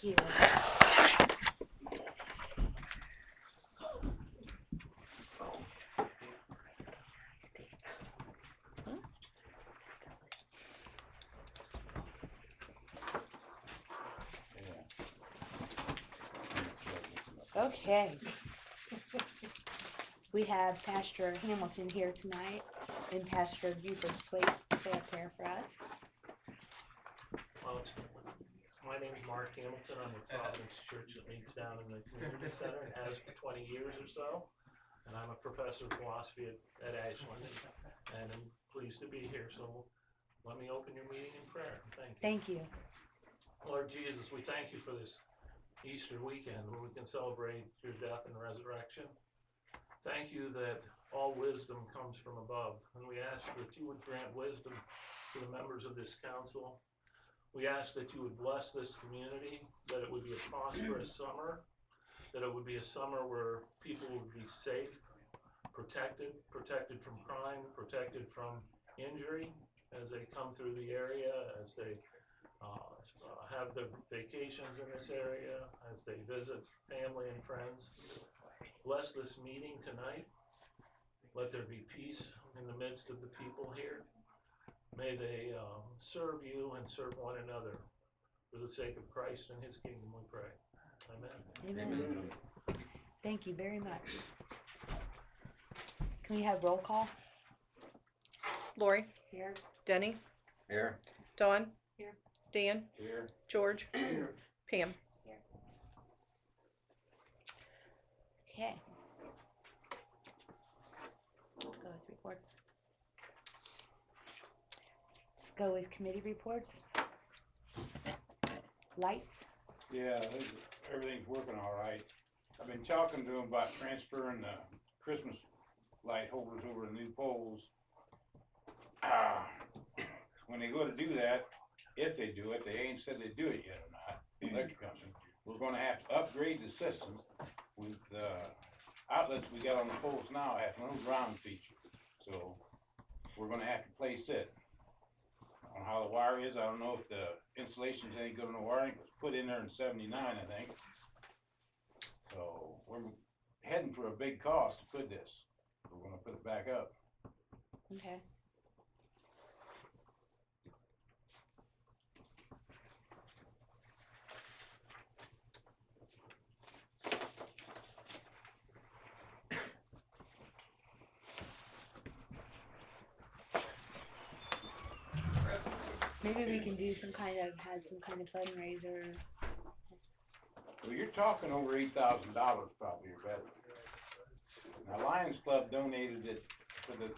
you. Okay. We have Pastor Hamilton here tonight and Pastor Buford's place to say a prayer for us. Well, my name is Mark Hamilton. I'm with Providence Church that meets down in the community center and has for 20 years or so. And I'm a professor of philosophy at Ashland, and I'm pleased to be here. So let me open your meeting in prayer. Thank you. Thank you. Lord Jesus, we thank you for this Easter weekend where we can celebrate your death and resurrection. Thank you that all wisdom comes from above, and we ask that you would grant wisdom to the members of this council. We ask that you would bless this community, that it would be a prosperous summer, that it would be a summer where people would be safe, protected from crime, protected from injury as they come through the area, as they have their vacations in this area, as they visit family and friends. Bless this meeting tonight. Let there be peace in the midst of the people here. May they serve you and serve one another for the sake of Christ and his kingdom, we pray. Amen. Amen. Thank you very much. Can we have roll call? Lori. Here. Denny. Here. Dawn. Here. Dan. Here. George. Here. Pam. Okay. Let's go with reports. Let's go with committee reports. Lights. Yeah, everything's working all right. I've been talking to them about transferring the Christmas light holders over to new poles. When they go to do that, if they do it, they ain't said they do it yet or not, the electric company. We're gonna have to upgrade the system with the outlets we got on the poles now have no ground feature. So we're gonna have to place it. On how the wire is, I don't know if the insulation's any good on the wiring. It was put in there in '79, I think. So we're heading for a big cost to put this. We're gonna put it back up. Okay. Maybe we can do some kind of fundraiser. Well, you're talking over $8,000 probably or better. Now Lions Club donated it for the,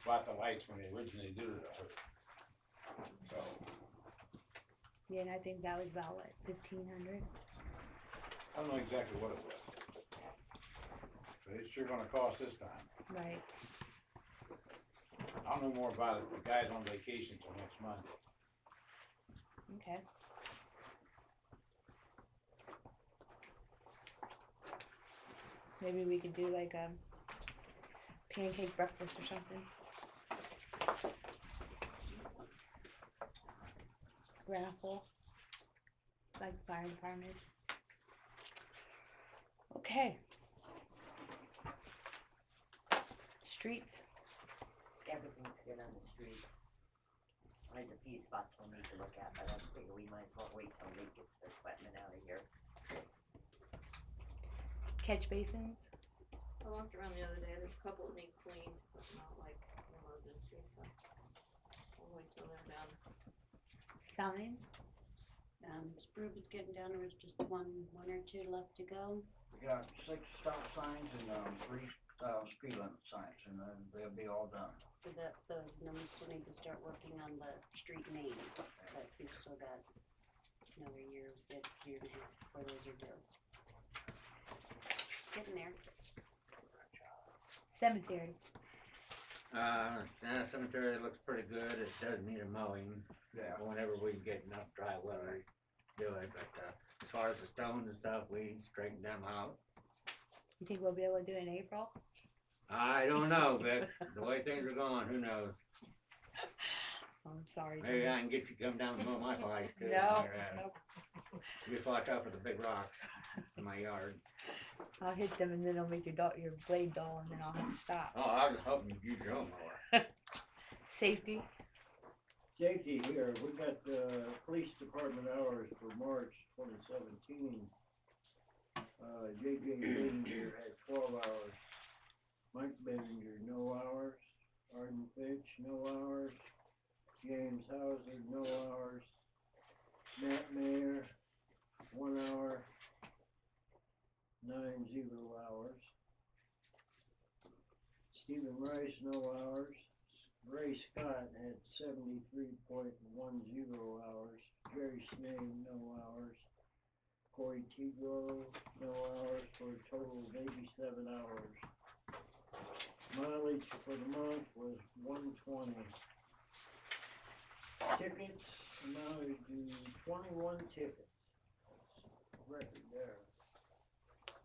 bought the lights when they originally did it, I heard. So, Yeah, and I think that was about what, 1,500? I don't know exactly what it was. But it's sure gonna cost this time. Right. I'll know more about it. The guy's on vacation till next Monday. Okay. Maybe we could do like a pancake breakfast or something. Raffle. Like fire department. Okay. Streets. Everything's good on the streets. There's a few spots we'll need to look at, but I figure we might as well wait till Nick gets their equipment out of here. Catch basins. I walked around the other day, there's a couple that need cleaned, but not like emergency, so we'll wait till they're done. Signs. Spruce is getting down, there was just one or two left to go. We got 6 stop signs and 3 speed limit signs, and then they'll be all done. So that, and then we still need to start working on the street names, but we've still got another year and a half before those are due. Getting there. Cemetery. Cemetery looks pretty good. It does need a mowing. Yeah. Whenever we get enough dry weather, do it. But as far as the stones and stuff, we straighten them out. You think we'll be able to do it in April? I don't know, Vic. The way things are going, who knows? Oh, I'm sorry. Maybe I can get you to come down and mow my place too. No, Or, no. Just watch out for the big rocks in my yard. I'll hit them and then it'll make your blade dull and then I'll have to stop. Oh, I was hoping you'd use your own mower. Safety. Safety here, we got the police department hours for March 2017. JJ Binger had 12 hours. Mike Binger, no hours. Arden Fitch, no hours. James Hauser, no hours. Matt Mayer, 1 hour. 90 hours. Stephen Rice, no hours. Ray Scott had 73.10 hours. Jerry Snee, no hours. Corey Tigro, no hours, for a total of 87 hours. Mileage for the month was 120. Tickets amounted to 21 tickets. That's a record there.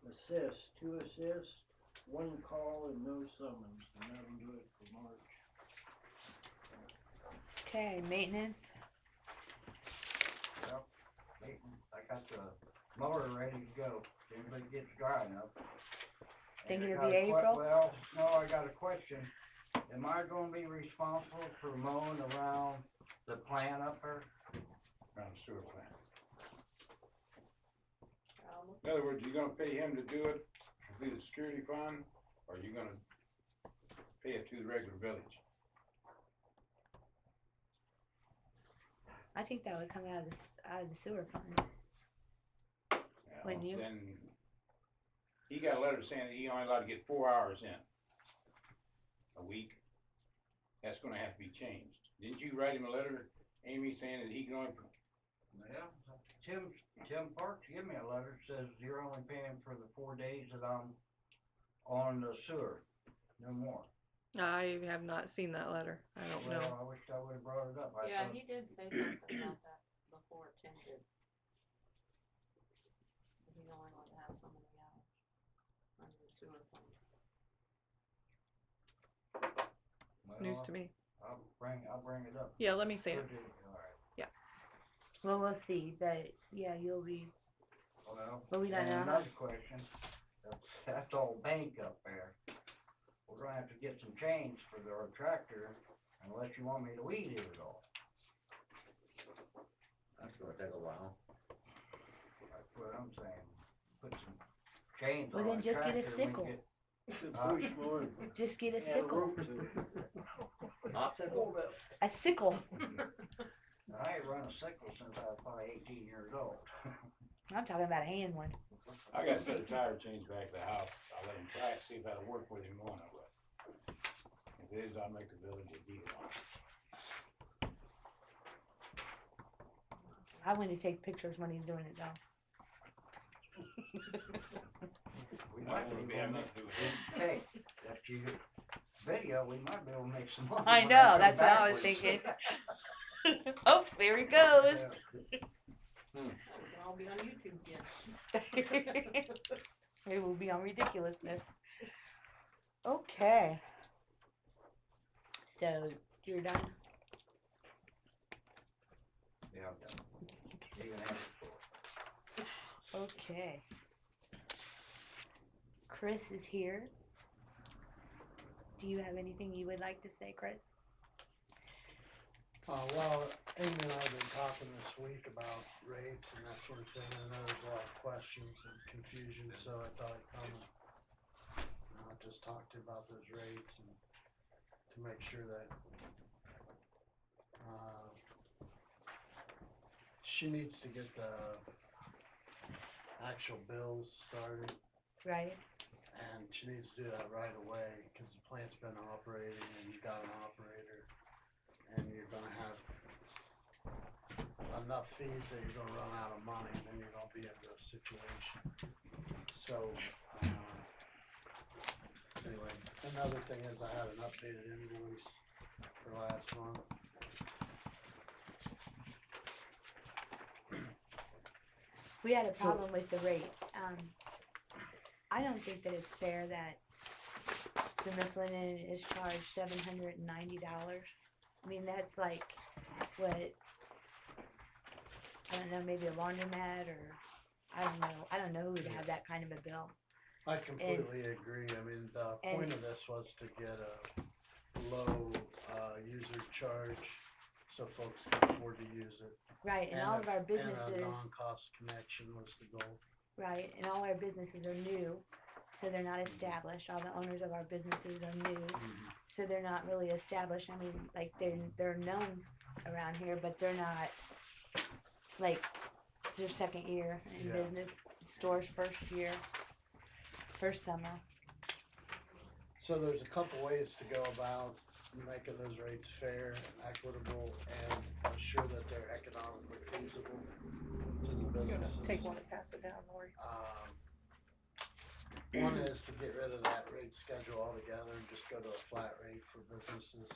Assists, 2 assists, 1 call, and no summons, and that'll do it for March. Okay, maintenance. I got the mower ready to go, as soon as it gets dry enough. Think And I it'll be got a que- April? Well, no, I got a question. Am I gonna be responsible for mowing around the plant up there? Around the sewer plant. Um, In other words, you gonna pay him to do it through the security fund, or you gonna pay it through the regular village? I think that would come out of the sewer fund. You know, Wouldn't you? Then he got a letter saying that he only allowed to get 4 hours in a week. That's gonna have to be changed. Didn't you write him a letter, Amy, saying that he can only, Yeah, Tim Parks gave me a letter, says you're only paying for the 4 days that I'm on the sewer, no more. I have not seen that letter. I don't know. Well, I wish I would've brought it up. I yeah, thought- he did say something about that before Tim did. He's only going to have so many hours under the sewer fund. It's news Well, to me. I'll bring it up. Yeah, let me see it. All right. Well, we'll see, but yeah, you'll be. Well, But we don't and know how- another question, that's all bank up there. We're gonna have to get some chains for our tractor unless you want me to weed eat it all. That's gonna take a while. That's what I'm saying. Put some chains Well, on then the just get a tractor and we sickle. get- Push more. Just get a Add a sickle. rope to it. Popsicle? A sickle. I ain't run a sickle since I was probably 18 years old. I'm talking about a hand one. I got a set of tire chains back at the house. I'll let him try it, see if that'll work with him going, I will. If it is, I'll make the village a deal on it. I went to take pictures when he's doing it though. We I might don't be have able to nothing to do with it. Hey, if you video, we might be able to make some money. I when know, come that's what I was backwards. thinking. Oh, there he goes. Yeah. We can all be on YouTube here. It will be on ridiculousness. Okay. So you're done. Yeah, I'm done. You can have it. Okay. Chris is here. Do you have anything you would like to say, Chris? Well, Amy and I have been talking this week about rates and that sort of thing. I know there's a lot of questions and confusion, so I thought I'd come and just talk to you about those rates and to make sure that she needs to get the actual bills started. Right. And she needs to do that right away, because the plant's been operating and you got an operator, and you're gonna have enough fees that you're gonna run out of money, and then you're gonna be into a situation. So, anyway, another thing is I had an updated invoice for last month. We had a So- problem with the rates. I don't think that it's fair that the Mifflin is charged $790. I mean, that's like what I don't know, maybe a laundromat or, I don't know who would have that kind of a bill. I completely agree. I mean, the point of this was to get a low, user charge so folks can afford to use it. Right, and all of our And businesses, a non-cost connection was the goal. right, and all our businesses are new, so they're not established. All the owners of our businesses are new, so they're not really established. I mean, like they're known around here, but they're not like it's their second year in Yeah. business. Store's first summer. So there's a couple ways to go about making those rates fair and equitable and ensure that they're economically feasible to the You wanna businesses. take one and pass it down, Lori? One is to get rid of that rate schedule altogether and just go to a flat rate for businesses.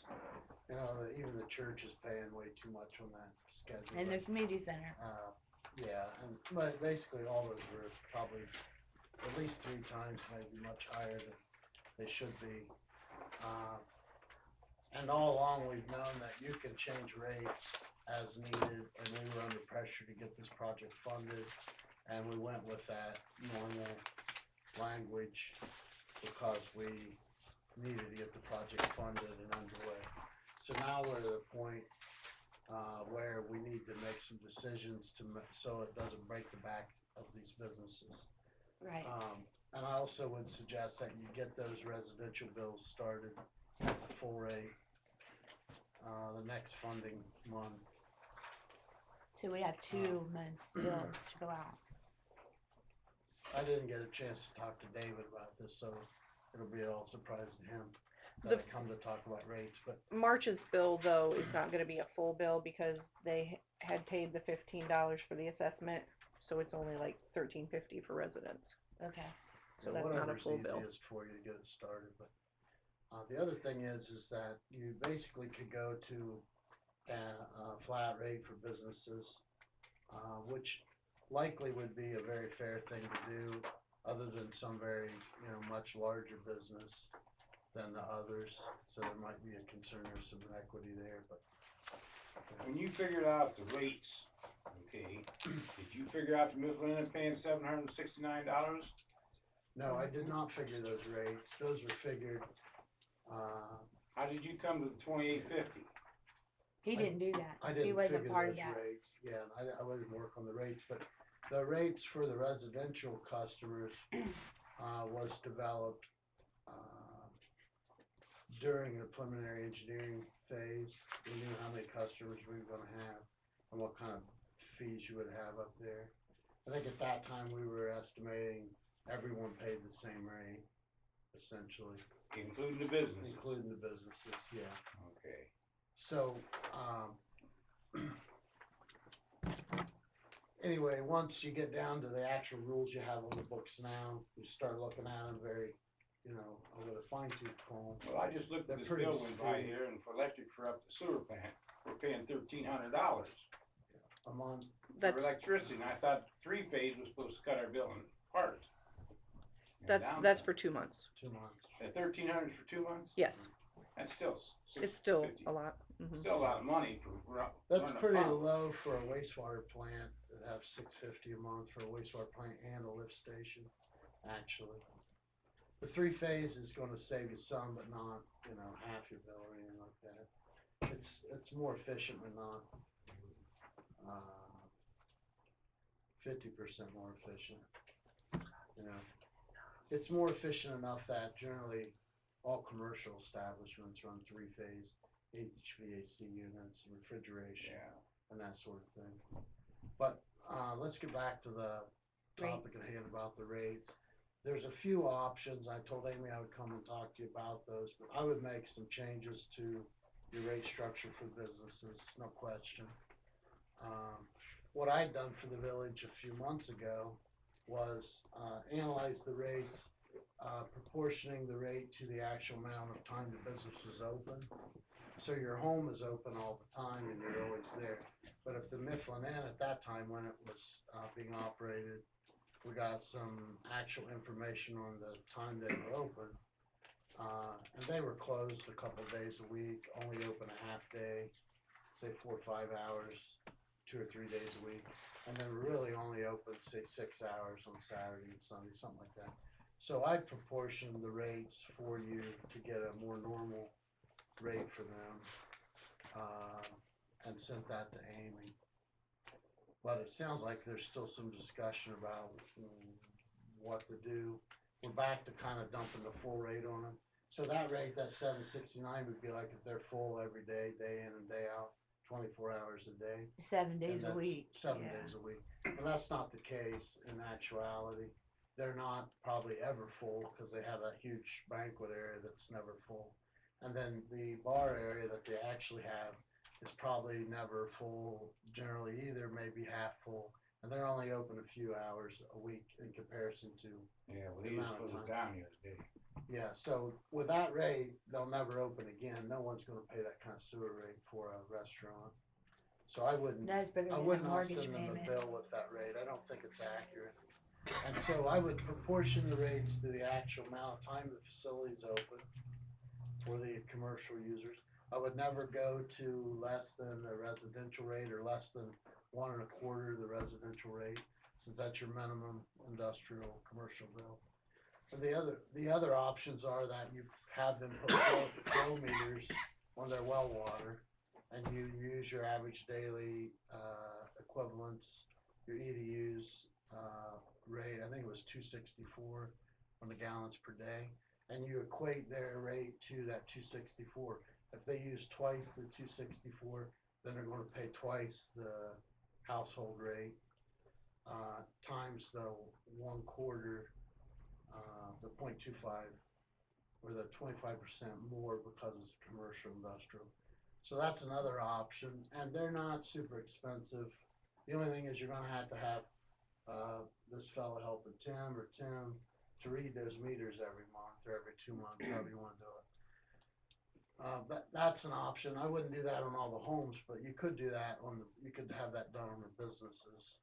You know, even the church is paying way too much on that schedule. And the community center. Yeah, but basically all those were probably at least 3 times, maybe much higher than they should be. And all along, we've known that you can change rates as needed, and we were under pressure to get this project funded, and we went with that normal language because we needed to get the project funded and underway. So now we're at the point where we need to make some decisions so it doesn't break the back of these businesses. Right. And I also would suggest that you get those residential bills started at the full rate, the next funding month. So we have 2 months bills to go out. I didn't get a chance to talk to David about this, so it'll be all surprise to him that The- I come to talk about rates, but March's bill, though, is not gonna be a full bill because they had paid the $15 for the assessment, so it's only like $13.50 for residents. Okay. So that's not a whatever's full bill. easiest for you to get it started, but, the other thing is that you basically could go to a flat rate for businesses, which likely would be a very fair thing to do, other than some very, much larger business than the others, so there might be a concern or some equity there, but. When you figured out the rates, okay, did you figure out the Mifflin is paying $769? No, I did not figure those rates, those were figured, How did you come to the 2850? He didn't do that. I He didn't wasn't figure part of those that. rates, yeah, I wouldn't work on the rates, but the rates for the residential customers, was developed, during the preliminary engineering phase. We knew how many customers we were gonna have and what kind of fees you would have up there. I think at that time we were estimating everyone paid the same rate, essentially, Including the business? including the businesses, yeah. Okay. So, anyway, once you get down to the actual rules you have on the books now, you start looking at them very, with a fine tooth comb. Well, I just looked They're at this pretty bill went by steep. here, and for electric for up the sewer plant, we're paying $1,300 A month. for That's electricity, and I thought 3-phase was supposed to cut our bill in part. that's for 2 months. 2 months. At 1,300 for 2 months? Yes, That's still it's still $650. a lot. Mhm. Still a lot of money for That's running a pretty pump. low for a wastewater plant to have $650 a month for a wastewater plant and a lift station, actually. The 3-phase is gonna save you some, but not, half your bill or anything like that. It's more efficient but not, 50% more efficient, It's more efficient enough that generally all commercial establishments run 3-phase HVAC units, refrigeration, Yeah. and that sort of thing. But let's get back to the topic Rates. at hand about the rates. There's a few options. I told Amy I would come and talk to you about those, but I would make some changes to your rate structure for businesses, no question. What I'd done for the village a few months ago was analyze the rates, proportioning the rate to the actual amount of time the business was open. So your home is open all the time and you're always there. But if the Mifflin Inn at that time when it was being operated, we got some actual information on the time they were open. And they were closed a couple days a week, only open a half day, say 4 or 5 hours, 2 or 3 days a week. And then we're really only open, say, 6 hours on Saturday and Sunday, something like that. So I proportion the rates for you to get a more normal rate for them, and sent that to Amy. But it sounds like there's still some discussion about what to do. We're back to kind of dumping the full rate on them. So that rate, that $7.69 would be like if they're full every day, day in and day out, 24 hours a day. 7 days And a that's week. 7 yeah. days a week. And that's not the case in actuality. They're not probably ever full because they have that huge banquet area that's never full. And then the bar area that they actually have is probably never full generally either, maybe half full. And they're only open a few hours a week in comparison to, Yeah, well, The they just amount of closed time. down the other day. yeah, so with that rate, they'll never open again. No one's gonna pay that kind of sewer rate for a restaurant. So I wouldn't, That's bigger I than would a not mortgage send them a payment. bill with that rate. I don't think it's accurate. And so I would proportion the rates to the actual amount of time the facility's open for the commercial users. I would never go to less than the residential rate or less than 1 1/4 the residential rate, since that's your minimum industrial commercial bill. And the other options are that you have them put flow meters on their well water, and you use your average daily equivalents, your EDUs rate. I think it was 264 on the gallons per day, and you equate their rate to that 264. If they use twice the 264, then they're going to pay twice the household rate times the 1/4, the 0.25, or the 25% more because it's commercial industrial. So that's another option, and they're not super expensive. The only thing is you're going to have this fella helping Tim to read those meters every month or every 2 months, however you want to do it. That's an option. I wouldn't do that on all the homes, but you could do that you could have that done on the businesses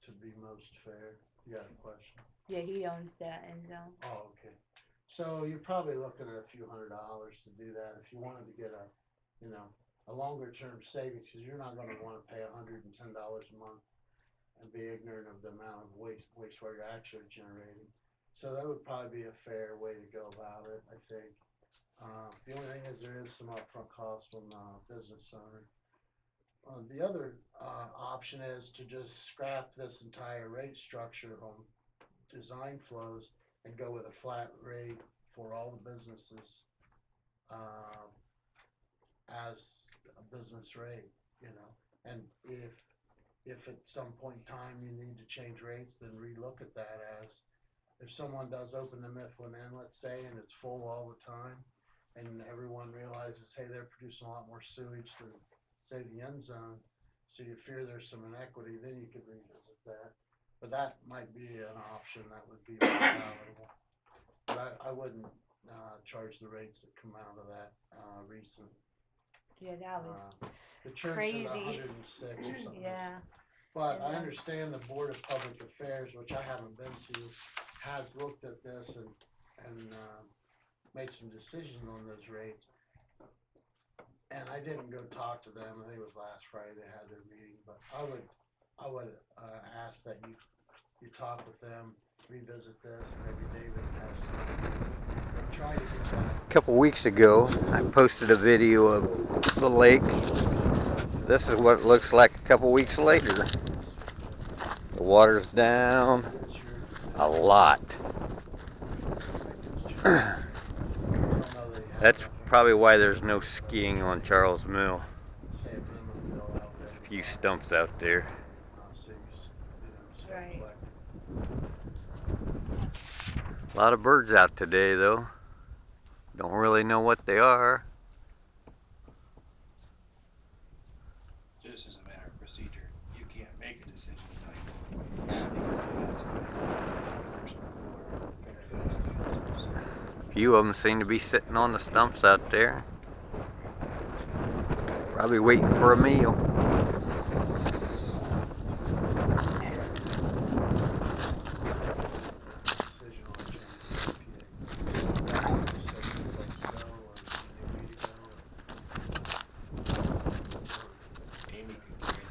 to be most fair. You got a question? Yeah, he owns that end zone. Oh, okay. So you're probably looking at a few $100s to do that if you wanted to get a longer term savings, because you're not going to want to pay $110 a month and be ignorant of the amount of wastewater you're actually generating. So that would probably be a fair way to go about it, I think. The only thing is there is some upfront cost on the business owner. The other option is to just scrap this entire rate structure on design flows and go with a flat rate for all the businesses as a business rate, and if at some point in time you need to change rates, then relook at that as if someone does open the Mifflin Inn, let's say, and it's full all the time, and everyone realizes, hey, they're producing a lot more sewage than, say, the end zone, so you fear there's some inequity, then you could revisit that. But that might be an option that would be more palatable. But I wouldn't charge the rates that come out of that recent. Yeah, that was The church crazy. at 106 or something. yeah. But I Yeah. understand the Board of Public Affairs, which I haven't been to, has looked at this and made some decisions on those rates. And I didn't go talk to them. I think it was last Friday they had their meeting. But I would ask that you talk with them, revisit this. Maybe David has some. Try to get that. A couple weeks ago, I posted a video of the lake. This is what it looks like a couple weeks later. The water's down a lot. That's probably why there's no skiing on Charles Mill. A few stumps out there. Right. A lot of birds out today, though. Don't really know what they are. Just as a matter of procedure, you can't make a decision tonight. Because it has to be first before. A few of them seem to be sitting on the stumps out there. Probably waiting for a meal. Amy could carry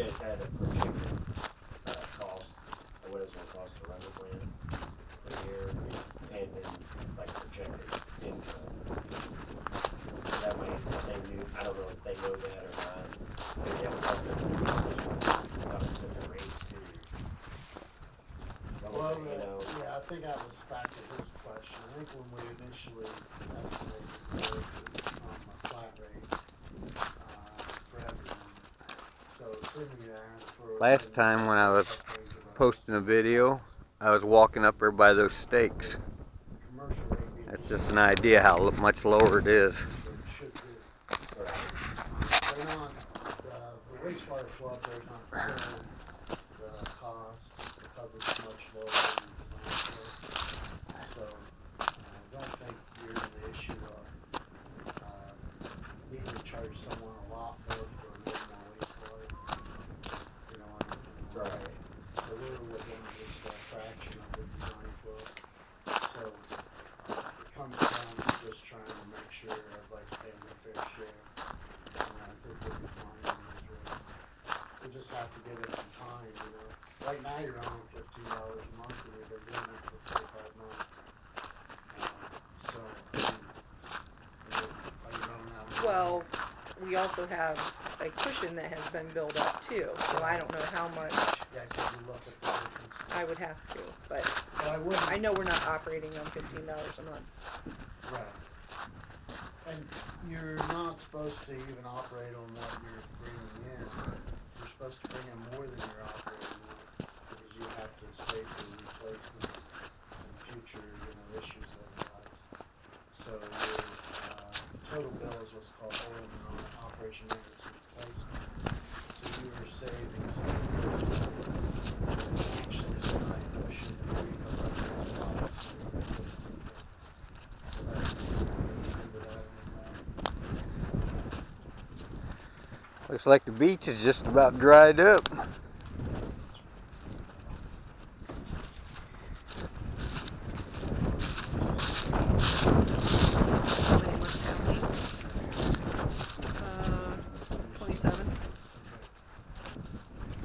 guys had a projected, cost, or what it's gonna cost to run the plant per year, and then like projected income. That way, they knew, I don't know if they know that or not, maybe they have a couple of decisions, how to set the rates to. Well, You know, yeah, I think that was back to his question. I think when we initially estimated the rates on a flat rate, for everyone. So assuming that for. Last time when I was posting a video, I was walking up there by those stakes. Commercial rate being That's just an idea how much lower it is. what it should be. They're not, the wastewater flow up there is not covering the cost because it's much lower than the design flow. So, I don't think you're in the issue of, needing to charge someone a lot more for a little more wastewater. You know, Right. so we're within just a fraction of the design flow. So, it comes down to just trying to make sure everybody's paying their fair share. And I think we'll be fine on those rates. We just have to give it some time, you know. Right now, you're on $15 a month, and we've been doing it for 45 months. So, are you running out of? Well, we also have a cushion that has been built up too, so I don't know how much Yeah, can you look at the difference? I would have to, but But I wouldn't. I know we're not operating on $15 a month. Right. And you're not supposed to even operate on what you're bringing in. You're supposed to bring in more than you're operating on, because you have to safely replacement in future, issues otherwise. So your, total bill is what's called oil and operation maintenance replacement. So you are saving some of those money. Actually, it's not pushing the policy. Looks like the beach is just about dried up. How many months counting? 27.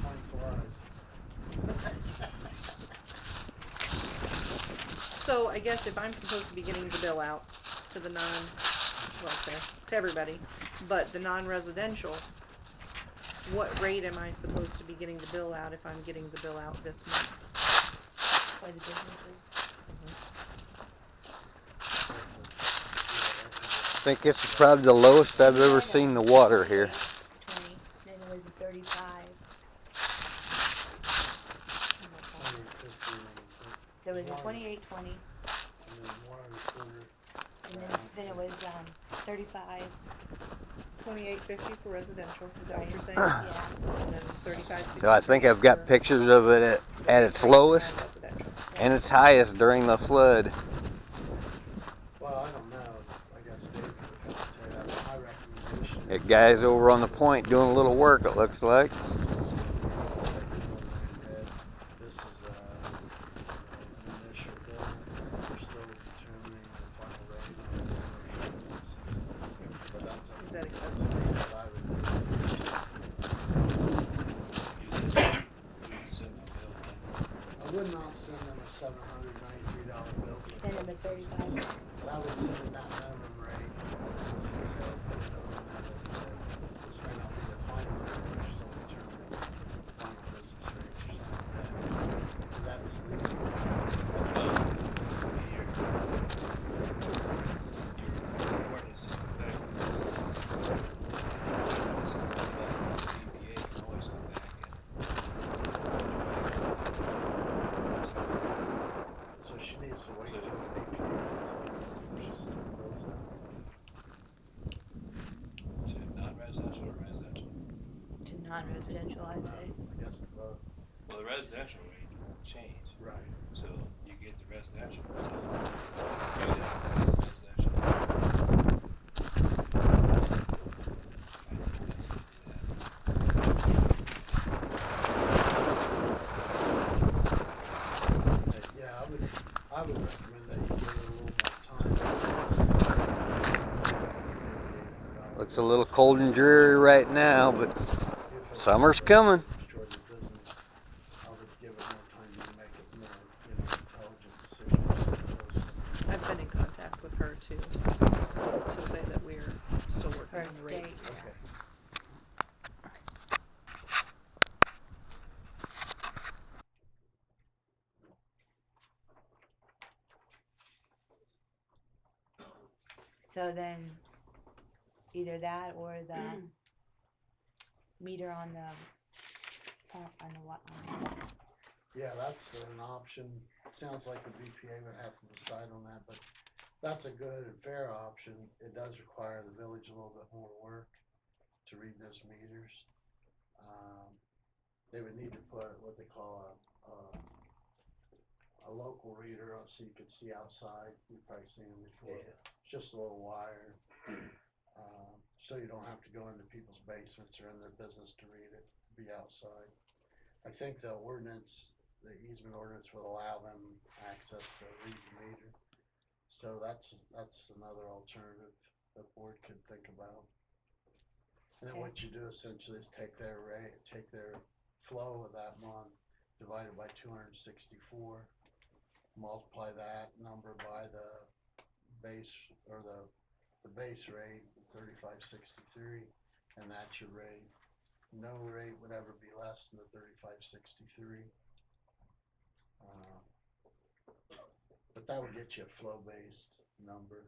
24 hours. So I guess if I'm supposed to be getting the bill out to the to everybody, but the non-residential, what rate am I supposed to be getting the bill out if I'm getting the bill out this month? For the businesses. I think this is probably the lowest I've ever seen the water here. 20, then it was a 35. There was a 28.20, And then 1 1/4. and then it was 35. 28.50 for residential, is that what you're saying? Yeah. And then 35.60. So I think I've got pictures of it at its lowest Non-residential. and its highest during the flood. Well, I don't know. I guess David would have to tell you. My recommendation is. That guy's over on the point doing a little work, it looks like. This is an initial bill. We're still determining the final rate on the commercial businesses. But that's Is that acceptable? what I would do. I would not send them a $793 bill. Send them a 35. But I would send them that minimum rate for businesses, so, this may not be the final rate, we're still determining the final business rates or something like that. That's legal. So she needs to wait till the BPA gets in before she sends the bills out. Non-residential or residential? To non-residential, I'd say. I guess it's both. Well, the residential rate will change, Right. so you get the residential. You get residential. Yeah, I would recommend that you give it a little more time. Looks a little cold and dreary right now, but Summer's coming. Destroy your business, I would give it more time to make it more, intelligent decision. I've been in contact with her too, to say that we're still working on the rates. State, Okay. So then, either that or the meter on the pump, on the what? Yeah, that's an option. Sounds like the BPA would have to decide on that, but that's a good and fair option. It does require the village a little bit more work to read those meters. They would need to put what they call a local reader on so you could see outside. You've probably seen them before. Yeah. It's just a little wire. So you don't have to go into people's basements or in their business to read it, be outside. I think the ordinance, the easement ordinance would allow them access to read the meter. So that's another alternative the board could think about. And then what you do essentially is take their rate, take their flow of that month, divided by 264, multiply that number by the base, or the base rate, 3563, and that's your rate. No rate would ever be less than the 3563. But that would get you a flow-based number.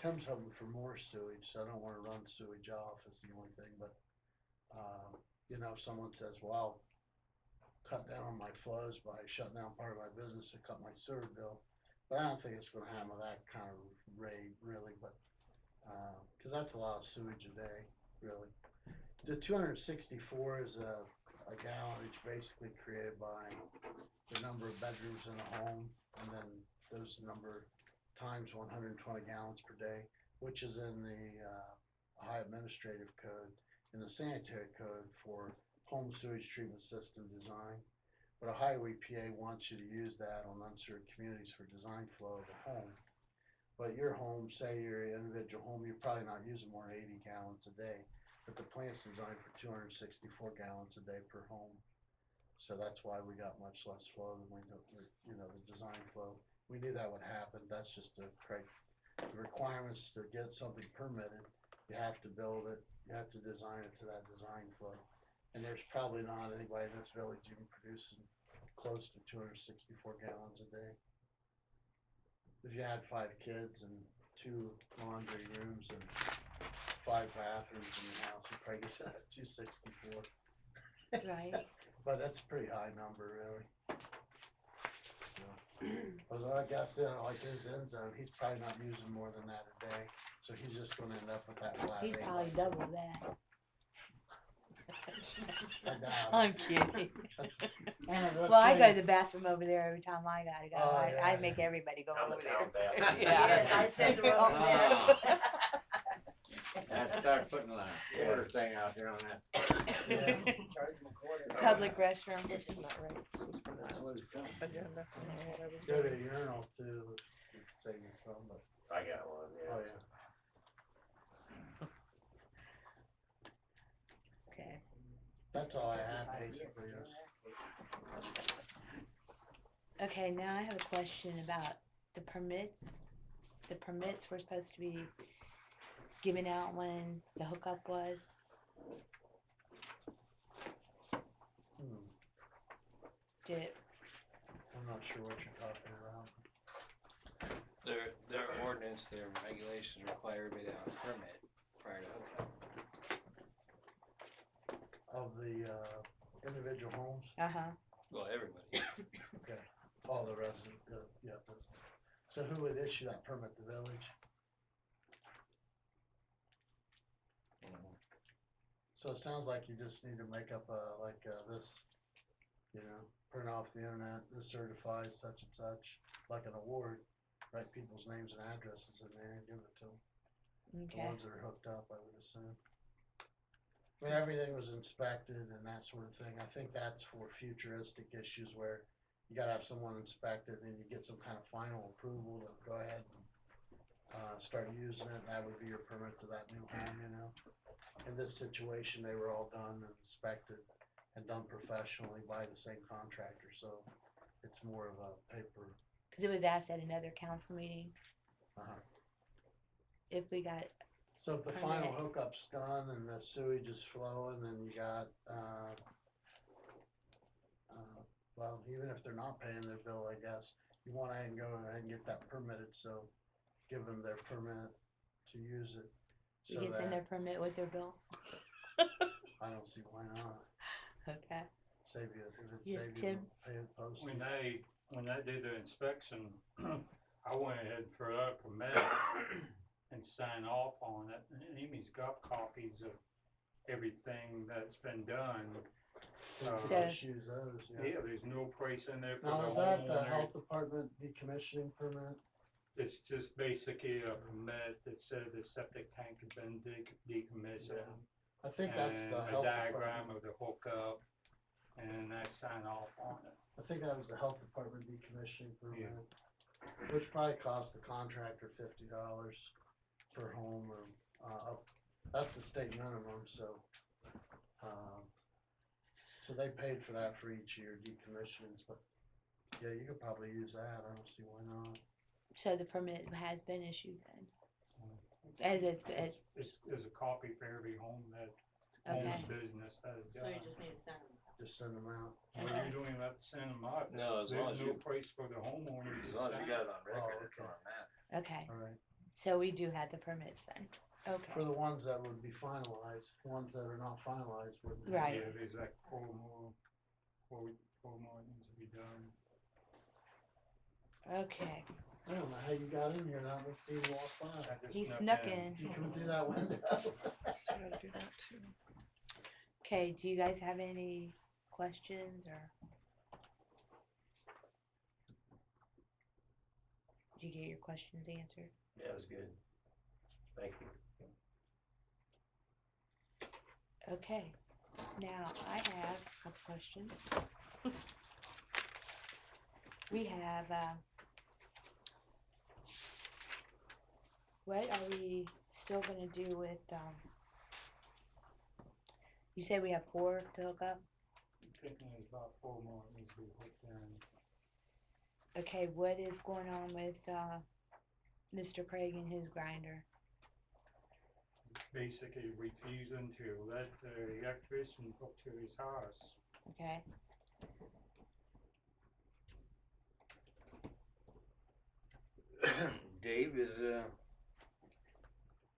Tim's hoping for more sewage, so I don't wanna run sewage off is the only thing, but, if someone says, well, I'll cut down on my flows by shutting down part of my business to cut my sewer bill, but I don't think it's gonna happen with that kind of rate, really, but, cause that's a lot of sewage a day, really. The 264 is a gallonage basically created by the number of bedrooms in a home, and then those number times 120 gallons per day, which is in the Ohio Administrative Code, in the Sanitary Code for home sewage treatment system design. But Ohio EPA wants you to use that on unserved communities for design flow of the home. But your home, say your individual home, you're probably not using more than 80 gallons a day, but the plant's designed for 264 gallons a day per home. So that's why we got much less flow than we do, the design flow. We knew that would happen. That's just the requirements to get something permitted. You have to build it, you have to design it to that design flow. And there's probably not anybody in this village even producing close to 264 gallons a day. If you had 5 kids and 2 laundry rooms and 5 bathrooms in your house, you probably get to that 264. Right. But that's a pretty high number, really. So, I guess, like his end zone, he's probably not using more than that a day, so he's just gonna end up with that flat He's rate. probably double that. I doubt it. I'm kidding. Let's Well, I say- go to the bathroom over there every time I gotta go. Oh, I yeah. make everybody go On the over town there. bathroom. Yes, I send them over there. Have to start putting a quarter thing out there on that. Yeah. Charge them a quarter. Public restroom. Which is not right. This is for the That's what it's coming. agenda. I don't know what I was Go to doing. a urinal too, you could save you some, but, I got one, yeah. oh yeah. Okay. That's all I had basically. Okay, now I have a question about the permits. The permits were supposed to be given out when the hookup was. Did, I'm not sure what you're talking about. Their ordinance, their regulations require everybody to have a permit prior to hookup. Of the, individual homes, uh-huh. Well, everybody. okay, all the residents, yeah. So who would issue that permit, the village? So it sounds like you just need to make up this, print off the internet, this certifies such and such, like an award, write people's names and addresses in there and give it to them. The Okay. ones that are hooked up, I would assume. I mean, everything was inspected and that sort of thing. I think that's for futuristic issues where you gotta have someone inspect it and you get some kind of final approval to go ahead and start using it, that would be your permit to that new home, you know? In this situation, they were all done and inspected and done professionally by the same contractor, so it's more of a paper, Cause it was asked at another council meeting uh-huh. if we got, So if the Permit. final hookup's done and the sewage is flowing and you got, well, even if they're not paying their bill, I guess, you wanna go ahead and get that permitted, so give them their permit to use it. we So can send that, their permit with their bill. I don't see why not, Okay. save you, if it Yes, save you Tim. paying postage. When they did the inspection, I went ahead for a permit and signed off on it, and Amy's got copies of everything that's been done. So So- just use those, yeah. Yeah, there's no price in there for Now, the is that the homeowner. health department decommissioning permit? It's just basically a permit that said the septic tank had been decommissioned. I think that's the And a health diagram department. of the hookup, and I sign off on it. I think that was the health department decommissioning permit, which probably cost the contractor $50 per home or, up, that's the state minimum, so. So they paid for that for each year decommissions, but yeah, you could probably use that, I don't see why not. So the permit has been issued then, as it's There's a copy for every home that okay. owns business that is So done. you just need to send them. Just send them out. Well, you don't even have to send them out. No, as long There's as no you- price for the homeowner As to long as sign. you got it on record, Oh, it's okay. on that. Okay. Alright, So we do have the permits then. Okay. for the ones that would be finalized, ones that are not finalized wouldn't. have Right. Yeah, there's like four more needs to be done. Okay. I don't know how you got in here, that would seem to walk by. I just He snuck in. You come through that window. Gotta do that too. Okay. Do you guys have any questions or? Did you get your questions answered? Yeah, that's good. Thank you. Okay. Now I have a couple questions. We have, what are we still gonna do with, you said we have 4 to hook up? I'm thinking there's about 4 more that needs to be hooked in. Okay, what is going on with, Mr. Craig and his grinder? Basically refusing to let the electrician hook to his house. Okay, Dave,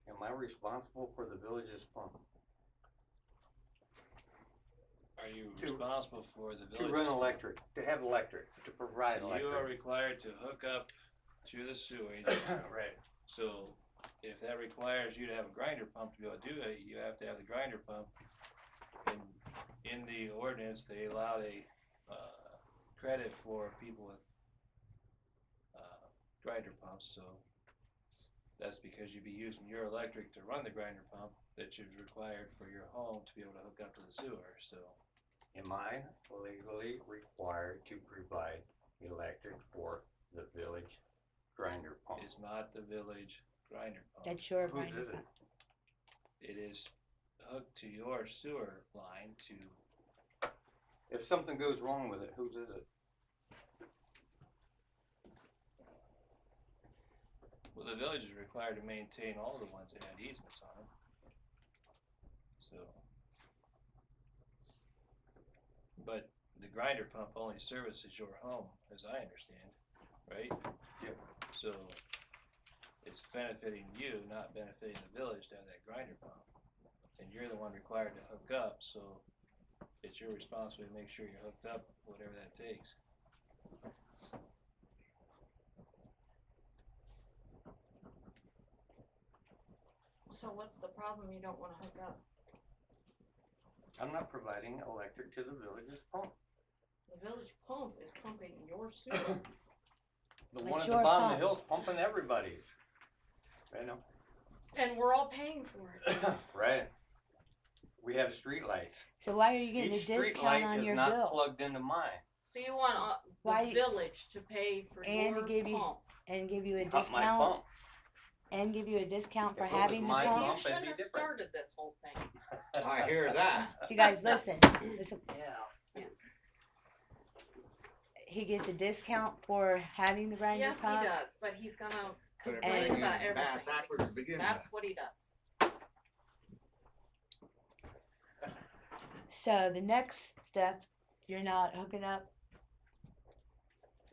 am I responsible for the village's pump? Are you To- responsible for the To village? run electric, to have electric, to provide You are electric. required to hook up to the sewage. Right. So if that requires you to have a grinder pump to be able to do it, you have to have the grinder pump. And in the ordinance, they allowed a credit for people with grinder pumps, so that's because you'd be using your electric to run the grinder pump that is required for your home to be able to hook up to the sewer, so. Am I legally required to provide electric for the village grinder pump? It's not the village grinder pump. that's your Whose grinder is it? pump. It is hooked to your sewer line to, If something goes wrong with it, whose is it? well, the village is required to maintain all the ones that had easements on them. So. But the grinder pump only services your home, as I understand, right? Yep. So it's benefiting you, not benefiting the village to have that grinder pump. And you're the one required to hook up, so it's your responsibility to make sure you're hooked up, whatever that takes. So what's the problem you don't wanna hook up? I'm not providing electric to the village's pump. The village pump is pumping your sewer. The Like one at the your bottom of pump. the hill's pumping everybody's. I know. And we're all paying for it. Right. We have streetlights. So why are you getting a Each street discount light on is your not bill? plugged into mine. So you want Why- the village to pay for And to your give you- pump. And give you a Not my discount? pump. and give you a discount for If it was having the my pump. You pump, it'd shouldn't be have different. started this whole thing. I hear that. You guys listen. Listen. Yeah. He gets a discount for having the grinder Yes, pump. he does, but he's gonna Could have complain bring about in bass everything. apples to because begin That's with. what he does. So the next step, you're not hooking up.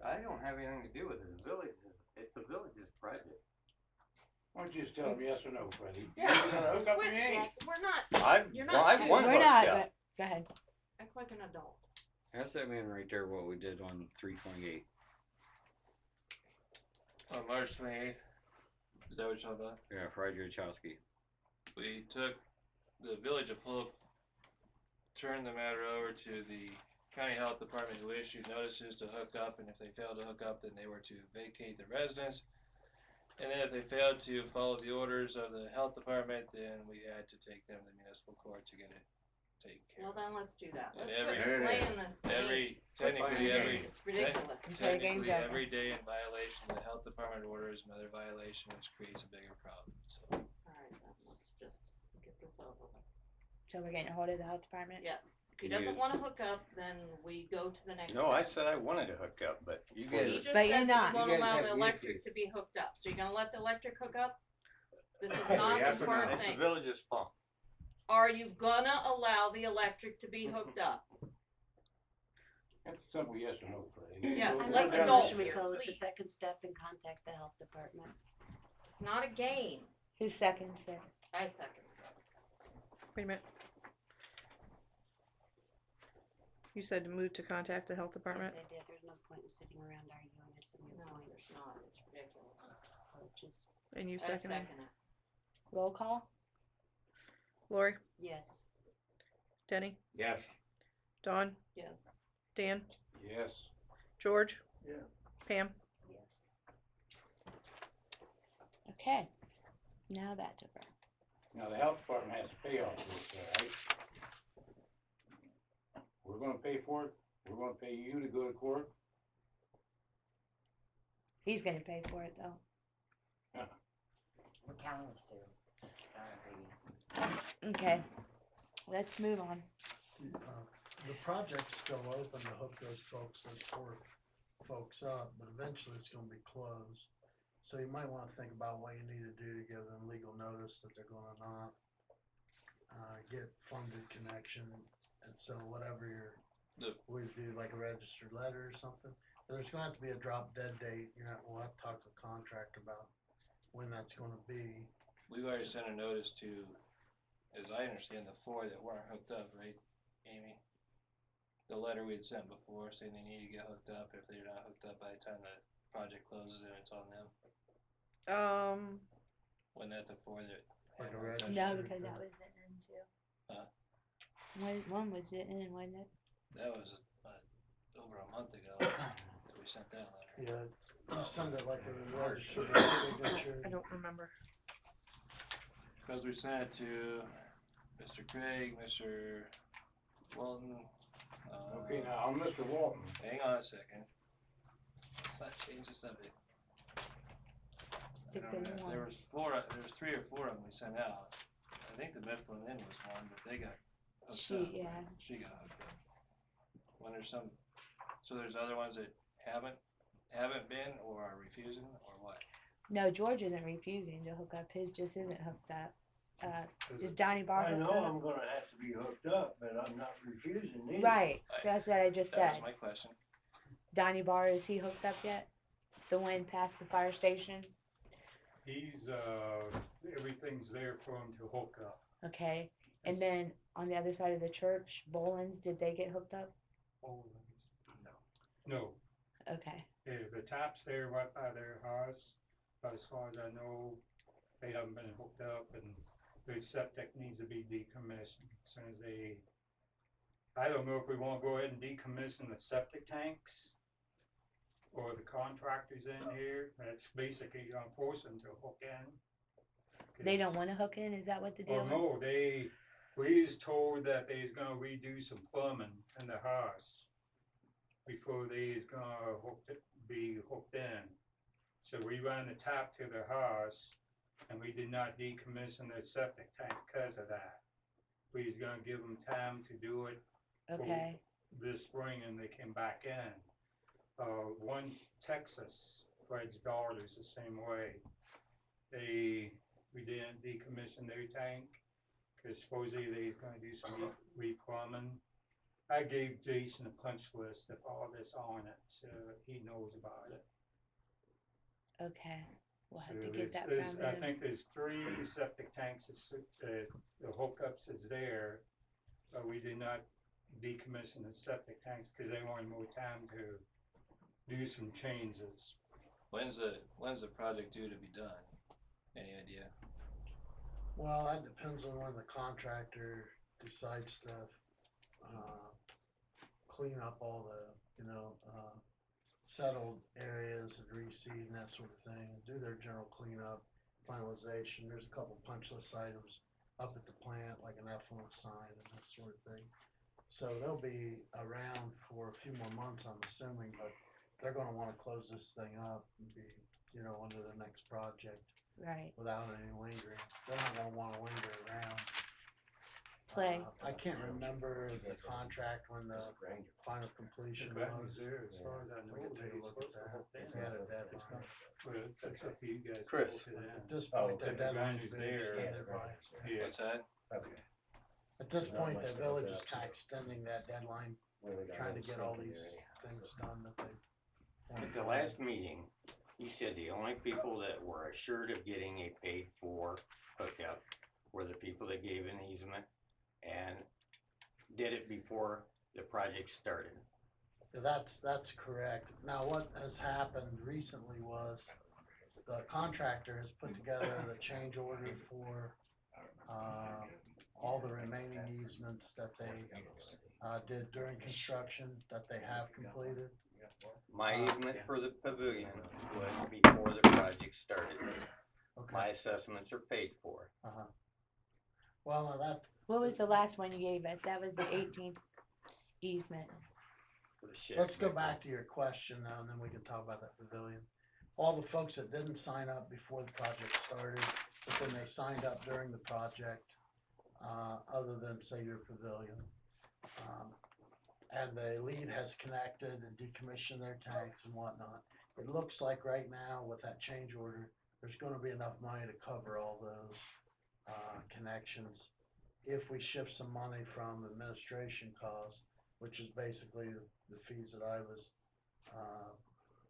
I don't have anything to do with it. The village, it's the village's project. Why don't you just tell them yes or no, Freddie? Yeah. Hook up Quit- your ain't. We're not, I, You're well, not I too- want We're hooked not. up. Go ahead. act like an adult. That's that man right there, what we did on 328. On March 28th, is that what you're talking about? Yeah, Friday Chowski. We took the village of Polk, turned the matter over to the county health department, who issued notices to hook up, and if they failed to hook up, then they were to vacate the residence. And then if they failed to follow the orders of the health department, then we had to take them to municipal court to get it taken care Well, of. then let's do that. And Let's every- quit playing this game. Technically every, It's ridiculous. Let's play games technically over. every day in violation of the health department order is another violation, which creates a bigger problem, so. Alright, then let's just get this over with. So we're getting a hold of the health department. Yes. If he Can doesn't you- wanna hook up, then we go to the next No, I step. said I wanted to hook up, but you For He guys, just But you're said not. that you won't You guys allow have the the electric issue. to be hooked up. So you're gonna let the electric hook up? This is not an Yes or no? important it's the thing. village's pump. Are you gonna allow the electric to be hooked up? That's a simple yes or no, Freddie. Yes, Go- I go let's make a down adult motion we here, go with the please. second step and contact the health department. It's not a game. Who's second? Step? I second. Wait a minute. You said to move to contact the health Yes, department? I did. There's no point in sitting around arguing. It's a No, new point. there's not. It's ridiculous. So just, And you I second it? second it. Roll call. Lori? yes. Denny? Yes. Dawn? Yes. Dan? Yes. George? Yeah. Pam? Yes. Okay. Now that's over. Now, the health department has to pay off this, right? We're gonna pay for it, we're gonna pay you to go to court. He's gonna pay for it though. We're counting soon. Gotta be. Okay. Let's move on. The project's still open to hook those folks, those poor folks up, but eventually it's gonna be closed. So you might wanna think about what you need to do to give them legal notice that they're gonna not, get funded connection. And so whatever we do, like a registered letter or something, there's gonna have to be a drop dead date, we'll have to talk to the contractor about when that's gonna be. We've already sent a notice to, as I understand, the four that weren't hooked up, right, Amy? The letter we had sent before saying they need to get hooked up. If they're not hooked up by the time the project closes, then it's on them. Wasn't that the four that? Like a hadn't hooked up? No, Registered, because that yeah. was the end too. Huh? One was the end, wasn't it? That was over a month ago that we sent that letter. Yeah, just send it like with a registered signature. I don't remember. Because we sent it to Mr. Craig, Mr. Walton. Okay, now, on Mr. Walton, Hang on a second. Let's not change the subject. Stick I don't the know. one. There was 3 or 4 of them we sent out. I think the Mifflin Inn was one, but they got hooked up. Yeah. She got hooked up. When there's some, so there's other ones that haven't been or are refusing or what? No, George isn't refusing to hook up. His just isn't hooked up. Is Donnie Bar I hooked know up? I'm gonna have to be hooked up, but I'm not refusing either. Right. That's what I just That said. was my question. Donnie Bar, is he hooked up yet? The one past the fire station? He's, everything's there for him to hook up. Okay. And then on the other side of the church, Boland's, did they get hooked up? Oh, no. Okay. Yeah, the tap's there right by their house, but as far as I know, they haven't been hooked up, and the septic needs to be decommissioned. As soon as they, I don't know if we wanna go ahead and decommission the septic tanks, or the contractors in here, that's basically gonna force them to hook in. They don't want to hook in? Is that what the deal Oh, is? no, we was told that they's gonna redo some plumbing in the house before they's gonna be hooked in. So we ran the tap to the house, and we did not decommission their septic tank because of that. We was gonna give them time to do it Okay, this spring, and they came back in. One Texas, Fred's daughter's the same way. We didn't decommission their tank, cause supposedly they was gonna do some replumbing. I gave Jason a punch list of all this on it, so he knows about it. okay. We'll have So to get that there's- from I him. think there's 3 septic tanks, the hookups is there, but we did not decommission the septic tanks, cause they wanted more time to do some changes. When's the project due to be done? Any idea? Well, that depends on when the contractor decides to, clean up all the, settled areas and reseed and that sort of thing, and do their general cleanup, finalization. There's a couple punch list items up at the plant, like an effluent sign and that sort of thing. So they'll be around for a few more months, I'm assuming, but they're gonna wanna close this thing up and be, under their next project Right. without any lingering. They're not gonna wanna linger around. Play. I can't remember the contract when the final completion The was. button's there, as far as I know. We can take a they look at supposed to that. hold If that. we had a It's deadline. not- well, that's up to you guys. to Chris. hold it in. At this point, their If the deadline's grinder's been there, extended by, Yeah. What's that? at this Not point, much the to village look is at. kinda extending that deadline, trying to get all these things done that they. want At the to. last meeting, you said the only people that were assured of getting a paid for hookup were the people that gave an easement and did it before the project started. That's correct. Now, what has happened recently was the contractor has put together the change order for, all the remaining easements that they, did during construction that they have completed. My easement for the pavilion was before the project started. My Okay, assessments are paid for. well, now that, What was the last one you gave us? That was the 18th easement. For the shed. let's go back to your question now, and then we can talk about that pavilion. All the folks that didn't sign up before the project started, but then they signed up during the project, other than say your pavilion. And the lead has connected and decommissioned their tanks and whatnot. It looks like right now with that change order, there's gonna be enough money to cover all those, connections. If we shift some money from administration costs, which is basically the fees that I was,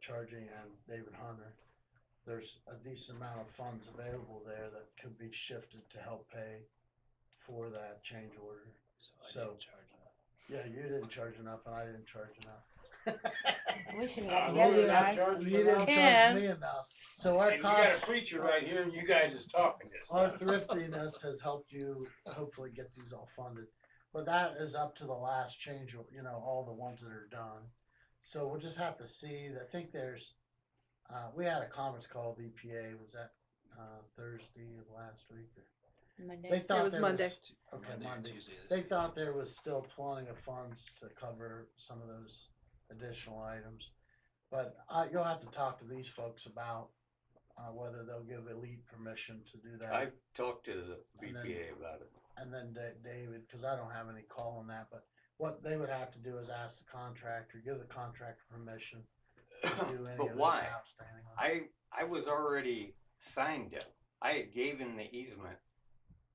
charging and David Hunter, there's a decent amount of funds available there that could be shifted to help pay for that change order. So- I didn't charge enough. Yeah, you didn't charge enough and I didn't charge enough. We should have got I'm together, not guys. charging You you didn't enough. charge Tim. me enough. So our And you got a cost, preacher right here and you guys is talking this. our stuff. thriftiness has helped you hopefully get these all funded. But that is up to the last change, all the ones that are done. So we'll just have to see. I think there's, we had a conference call with EPA, was that, Thursday of last week? They Monday. thought It was there Monday. Okay, and Monday. Tuesday this They week. thought there was still plenty of funds to cover some of those additional items. But you'll have to talk to these folks about, whether they'll give Elite permission to do that. I've talked to the And then- BPA about it. And then David, cause I don't have any call on that, but what they would have to do is ask the contractor, give the contractor permission to do any But of those why? outstanding ones. I was already signed up. I had given the easement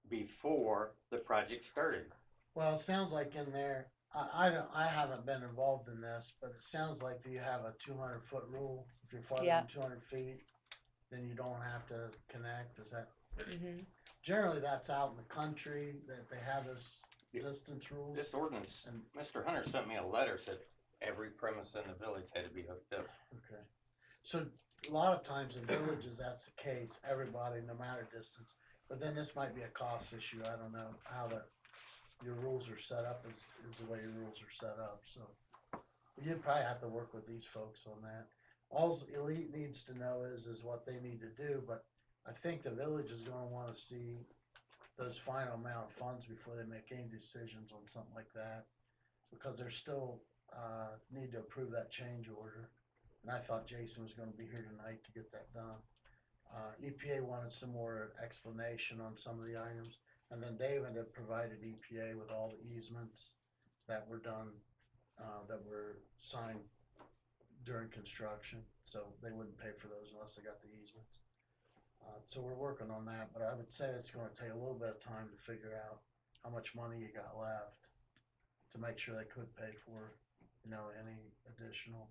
before the project started. Well, it sounds like in there, I haven't been involved in this, but it sounds like you have a 200-foot rule. If you're farther Yeah. than 200 feet, then you don't have to connect. Is that Hmm. generally that's out in the country that they have those Yeah. distance rules? This ordinance, And- Mr. Hunter sent me a letter said every premise in the village had to be hooked up. Okay. So a lot of times in villages, that's the case, everybody, no matter distance. But then this might be a cost issue. I don't know how your rules are set up is the way your rules are set up, so. You'd probably have to work with these folks on that. All Elite needs to know is what they need to do, but I think the village is gonna wanna see those final amount of funds before they make any decisions on something like that. Because they're still, need to approve that change order. And I thought Jason was gonna be here tonight to get that done. EPA wanted some more explanation on some of the items, and then David had provided EPA with all the easements that were done, that were signed during construction, so they wouldn't pay for those unless they got the easements. So we're working on that, but I would say it's gonna take a little bit of time to figure out how much money you got left to make sure they could pay for, you know, any additional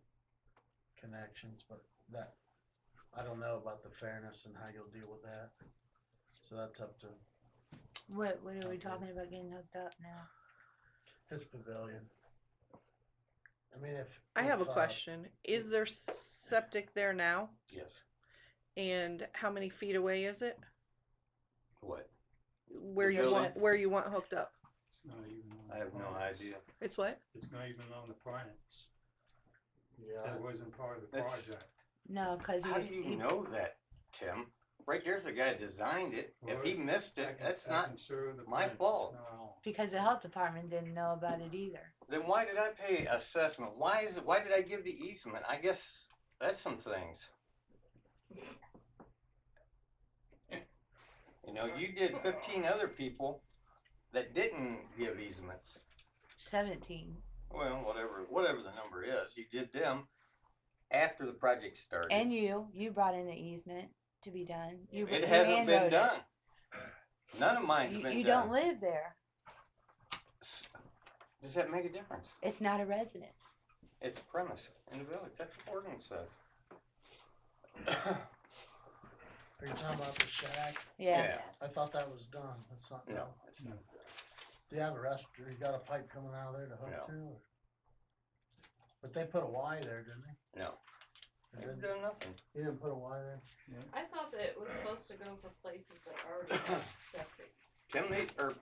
connections, but that, I don't know about the fairness and how you'll deal with that. So that's up to What are we talking about getting hooked up now? his pavilion. I mean, I have a if, question. Is there septic there now? Yes. And how many feet away is it? What? Where The you building? where you want hooked up? It's not even on I the have no plans. idea. It's what? It's not even on the plans. Yeah, That wasn't part of the That's- project. No, cause How do you know that, Tim? Right there's the guy that designed it. If he missed it, that's not my fault. because the health department didn't know about it either. Then why did I pay assessment? Why did I give the easement? I guess that's some things. You know, you did 15 other people that didn't give easements. 17. Well, whatever the number is, you did them after the project started. And you brought in an easement to be done. It hasn't been done. None of mine's been You done. don't live there. Does that make a difference? It's not a residence. It's a premise in the village. That's what the ordinance says. are you talking about the shack? Yeah. I thought that was done. That's not done. No, it's not. Do you have a restaurant? You got a pipe coming out of there to hook No. to? Or? But they put a Y there, didn't they? No. Or They've didn't- done nothing. You didn't put a Y there? I thought that it was supposed to go for places that already had septic. Tim,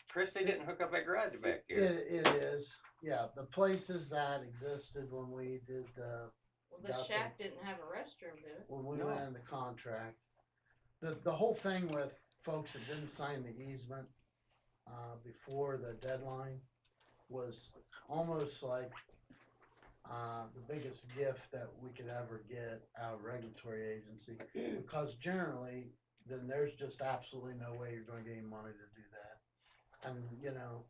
Chris, they didn't hook up that garage back here. It is. Yeah, the places that existed when we did the Well, the Got shack didn't have a restroom, did it? when we No. went into contract. The whole thing with folks that didn't sign the easement before the deadline was almost like the biggest gift that we could ever get out of a regulatory agency, because generally then there's just absolutely no way you're going to get any money to do that. And you know,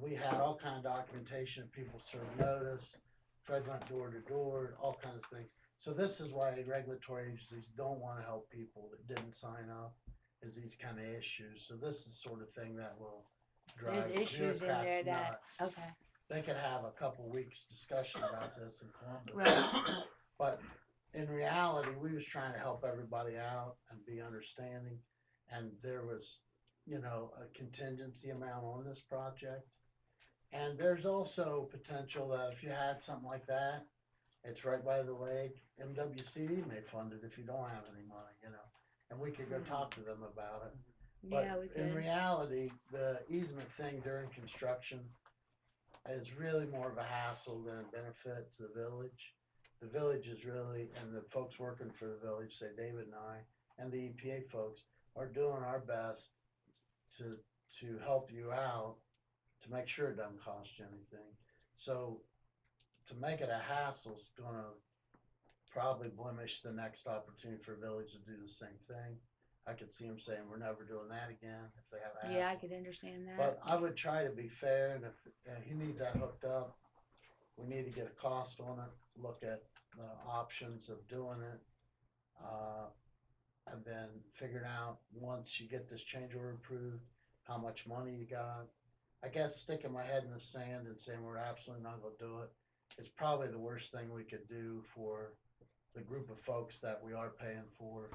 we had all kind of documentation, people served notice, Fred went door to door, all kinds of things. So this is why regulatory agencies don't want to help people that didn't sign up, is these kind of issues. So this is the sort of thing that will drive There's issues in bureaucrats there that, nuts. okay. They could have a couple weeks discussion about this in Columbus. Right. But in reality, we was trying to help everybody out and be understanding. And there was, you know, a contingency amount on this project. And there's also potential that if you had something like that, it's right by the lake, MWCD may fund it if you don't have any money, you know, and we could go talk to them about it. But Yeah, we in could. reality, the easement thing during construction is really more of a hassle than a benefit to the village. The village is really, and the folks working for the village, say David and I, and the EPA folks, are doing our best to help you out, to make sure it doesn't cost you anything. So to make it a hassle is gonna probably blemish the next opportunity for a village to do the same thing. I could see them saying, we're never doing that again if they have a hassle. Yeah, I could understand that. But I would try to be fair, and if he needs that hooked up, we need to get a cost on it, look at the options of doing it. And then figuring out, once you get this change order approved, how much money you got. I guess sticking my head in the sand and saying we're absolutely not gonna do it is probably the worst thing we could do for the group of folks that we are paying for.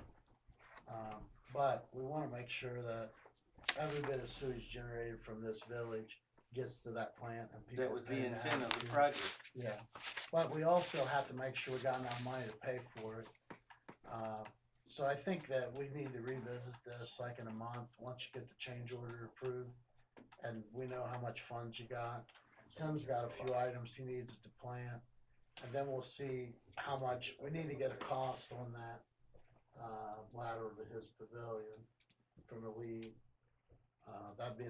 But we wanna make sure that every bit of sewage generated from this village gets to that plant and people. That was the paying intent of the to. project. Yeah, but we also have to make sure we got enough money to pay for it. So I think that we need to revisit this like in a month, once you get the change order approved. And we know how much funds you got. Tim's got a few items he needs to plant. And then we'll see how much, we need to get a cost on that lateral to his pavilion from the lead. That'd be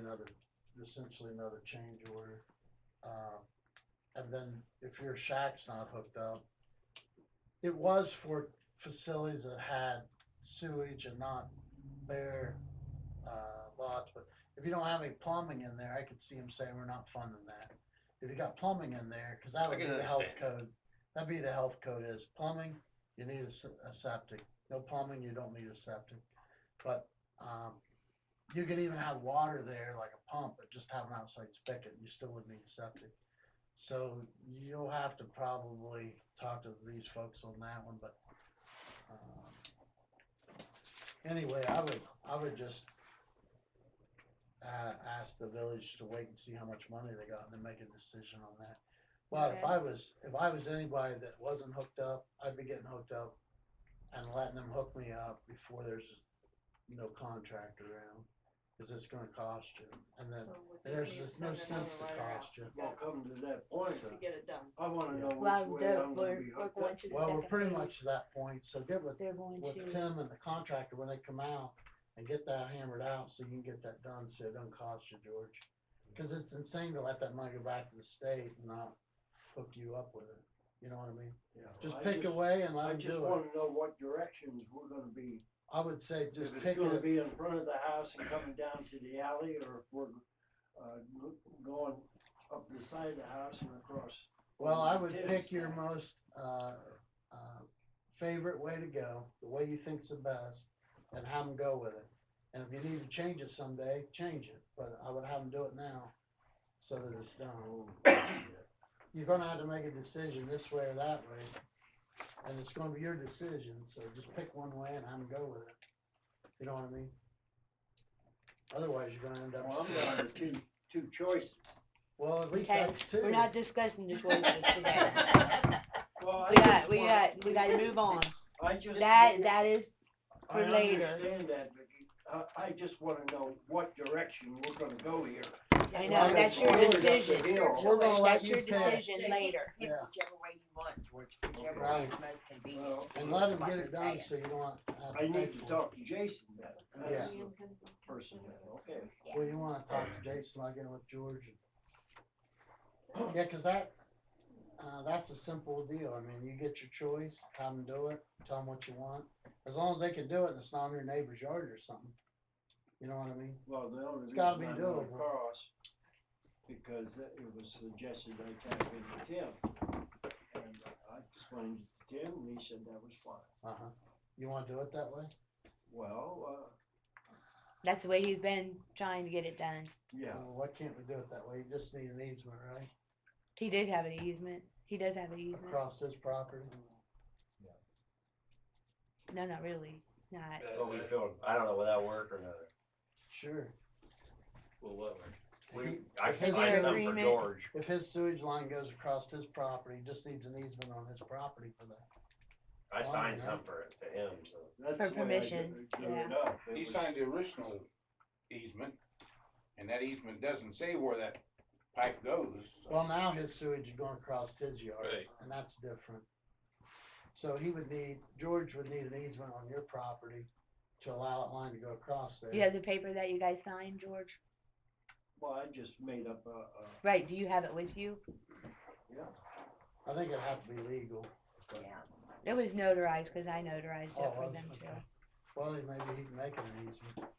essentially another change order. And then if your shack's not hooked up, it was for facilities that had sewage and not bare, lots, but if you don't have any plumbing in there, I could see them saying we're not funding that. If you got plumbing in there, cause that would be can the health understand code, that'd be the health code is plumbing, you need a septic. No plumbing, you don't need a septic. But, you can even have water there, like a pump, but just have an outside spigot, you still would need septic. So you'll have to probably talk to these folks on that one, but, anyway, I would just, ask the village to wait and see how much money they got and then make a decision on that. But if I was anybody that wasn't hooked up, I'd be getting hooked up and letting them hook me up before there's no contract around. Cause it's gonna cost you, and then So we there's just just need no to send sense to another letter cost you. Well, coming to that point, to get it done. I wanna know Well, which way I'm gonna we're be hooked going up. to the Well, we're second pretty phase. much to that point, so get with They're going to, Tim and the contractor when they come out and get that hammered out so you can get that done so it doesn't cost you, George. Cause it's insane to let that money go back to the state and not hook you up with it, you know what I mean? Yeah, Just I pick away and let I them just do it. wanna know what directions we're gonna be. I would say just If it's pick gonna it, be in front of the house and coming down to the alley, or if we're, going up the side of the house and across. well, I would Tim's pick your back. most, favorite way to go, the way you think's the best, and have them go with it. And if you need to change it someday, change it, but I would have them do it now, so that it's done. You're gonna have to make a decision this way or that way, and it's gonna be your decision, so just pick one way and have them go with it. You know what I mean? Otherwise, you're gonna end up. Well, I'm down to two choices. Well, at least okay, that's two. we're not discussing the choices today. Well, I We just we wanna- gotta move on. I just. That is for I later. understand that, Vicky. I just wanna know what direction we're gonna go here. I know, Well, that's your forward up the decision. hill. We're gonna let That's you your pick. decision Pick later. Yeah. whichever way you want, George, whichever Right. way is most convenient. Well, And let them Like get we're it done saying. so you don't have to I pay need to for it. talk to Jason then. That's Yeah. the person then, okay. Well, you wanna talk to Jason, I'll get with George. Yeah, cause that's a simple deal, I mean, you get your choice, have them do it, tell them what you want, as long as they can do it and it's not in your neighbor's yard or something. You know what I mean? Well, the only It's reason gotta be I'm going doable. across, because it was suggested I tap into Tim. And I explained it to Tim, and he said that was fine. Uh-huh. You wanna do it that way? Well, That's the way he's been trying to get it done. yeah, Well, why can't we do it that way? You just need an easement, right? He did have an easement. He does have an easement. Across his property. No, not really. Not. But we feel, I don't know, will that work or not? Sure. Well, what? I Is can there find an some for agreement? George. If his sewage line goes across his property, he just needs an easement on his property for that. I Fine, signed right? some for it to him, so. that's For the way I permission, drew it yeah. up. It He was- signed the original easement, and that easement doesn't say where that pipe goes. so- Well, now his sewage is going across his yard, Right. and that's different. So George would need an easement on your property to allow that line to go across there. You have the paper that you guys signed, George? Well, I just made up Right. Do you have it with you? yeah. I think it'd have to be legal. Yeah. It was notarized because I notarized Oh, it for was them it? too. Okay. Well, maybe he can make it an easement.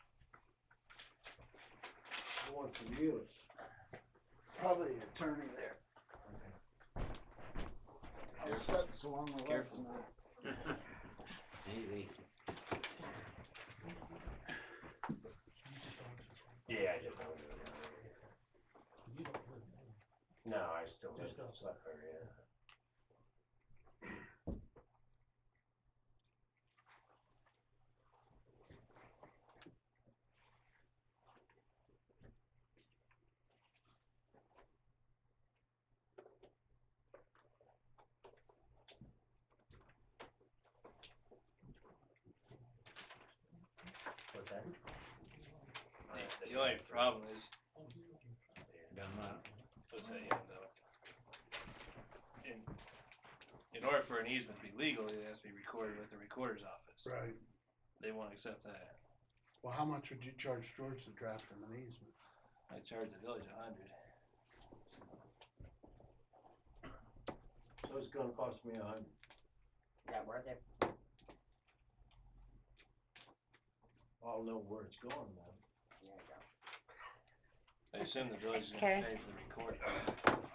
Who wants to view it? Probably the attorney there. I was sitting so long the Careful. tonight. Easy. Yeah, I just don't do it. You don't live there. No, I still live Just outside. up there, yeah. What's that? The only problem is, Done that. what's that, in order for an easement to be legal, it has to be recorded with the recorder's office. Right. They won't accept that. Well, how much would you charge George to draft him an easement? I charge the village $100. So it's gonna cost me $100. Is that worth it? I'll know where it's going then. There you go. I assume the village is Okay. gonna pay for the recording.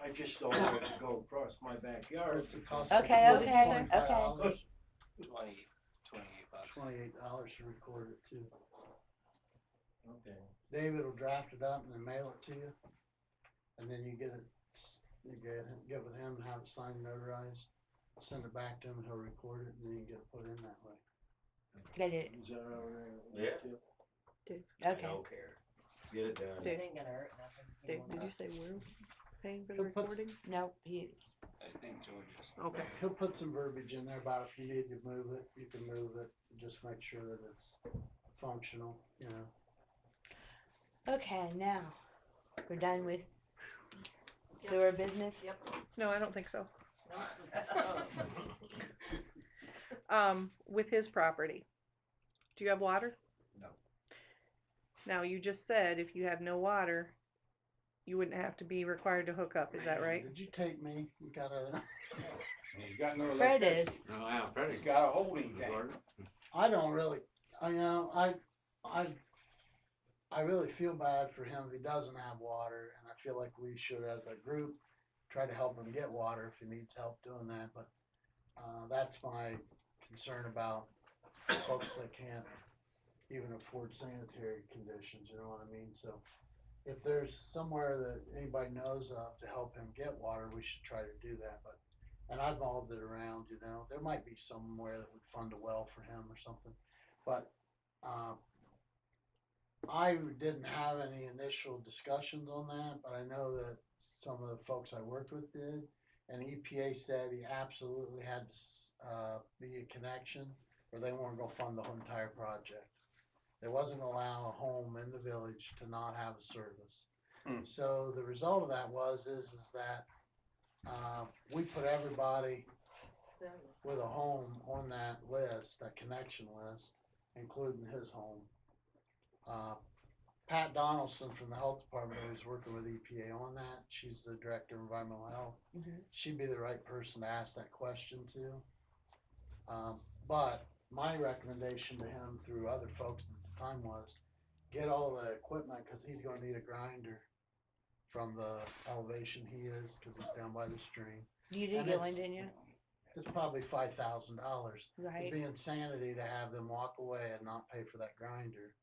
I just don't want it to go across my backyard. What's it cost? Okay, What did you okay, say? $25? okay. 28 bucks. $28 to record it too. Okay. David will draft it up and then mail it to you. And then you get it, get with him and have it signed and notarized. Send it back to him and he'll record it and then you get it put in that way. Get it. Is that all right? Yeah. I Okay. don't care. Get it done. It ain't gonna hurt nothing. Did you say we're paying for the He'll put- recording? No, he's. I think George is. Okay. He'll put some verbiage in there about if you need to move it, you can move it. Just make sure that it's functional, you know. Okay, now we're done with sewer business. Yep. No, I don't think so. No. With his property, do you have water? No. Now, you just said if you have no water, you wouldn't have to be required to hook up, is that right? Did you take me? You gotta, He's got no Fred electricity. is. No, yeah, Freddie's He's got a holding tank. I don't really, I really feel bad for him if he doesn't have water, and I feel like we should, as a group, try to help him get water if he needs help doing that, but, that's my concern about folks that can't even afford sanitary conditions, you know what I mean? So if there's somewhere that anybody knows of to help him get water, we should try to do that, but, and I've mobbed it around, you know, there might be somewhere that would fund a well for him or something, but, I didn't have any initial discussions on that, but I know that some of the folks I worked with did. And EPA said he absolutely had to be a connection, or they weren't gonna fund the whole entire project. They wasn't gonna allow a home in the village to not have a service. So the result of that is that we put everybody with a home on that list, that connection list, including his home. Pat Donaldson from the health department was working with EPA on that. She's the director of environmental health. She'd be the right person to ask that question to. But my recommendation to him through other folks at the time was get all the equipment, cause he's gonna need a grinder from the elevation he is, cause he's down by the stream. You did And get one, it's- didn't you? It's probably $5,000. Right. It'd be insanity to have them walk away and not pay for that grinder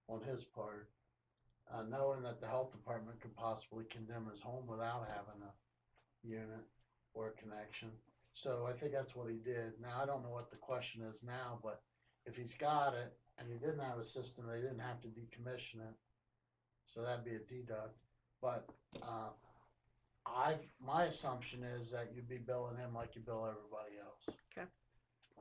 on his part, knowing that the health department could possibly condemn his home without having a unit or a connection. So I think that's what he did. Now, I don't know what the question is now, but if he's got it and he didn't have a system, they didn't have to decommission it. So that'd be a deduct. But, my assumption is that you'd be billing him like you bill everybody else. Okay.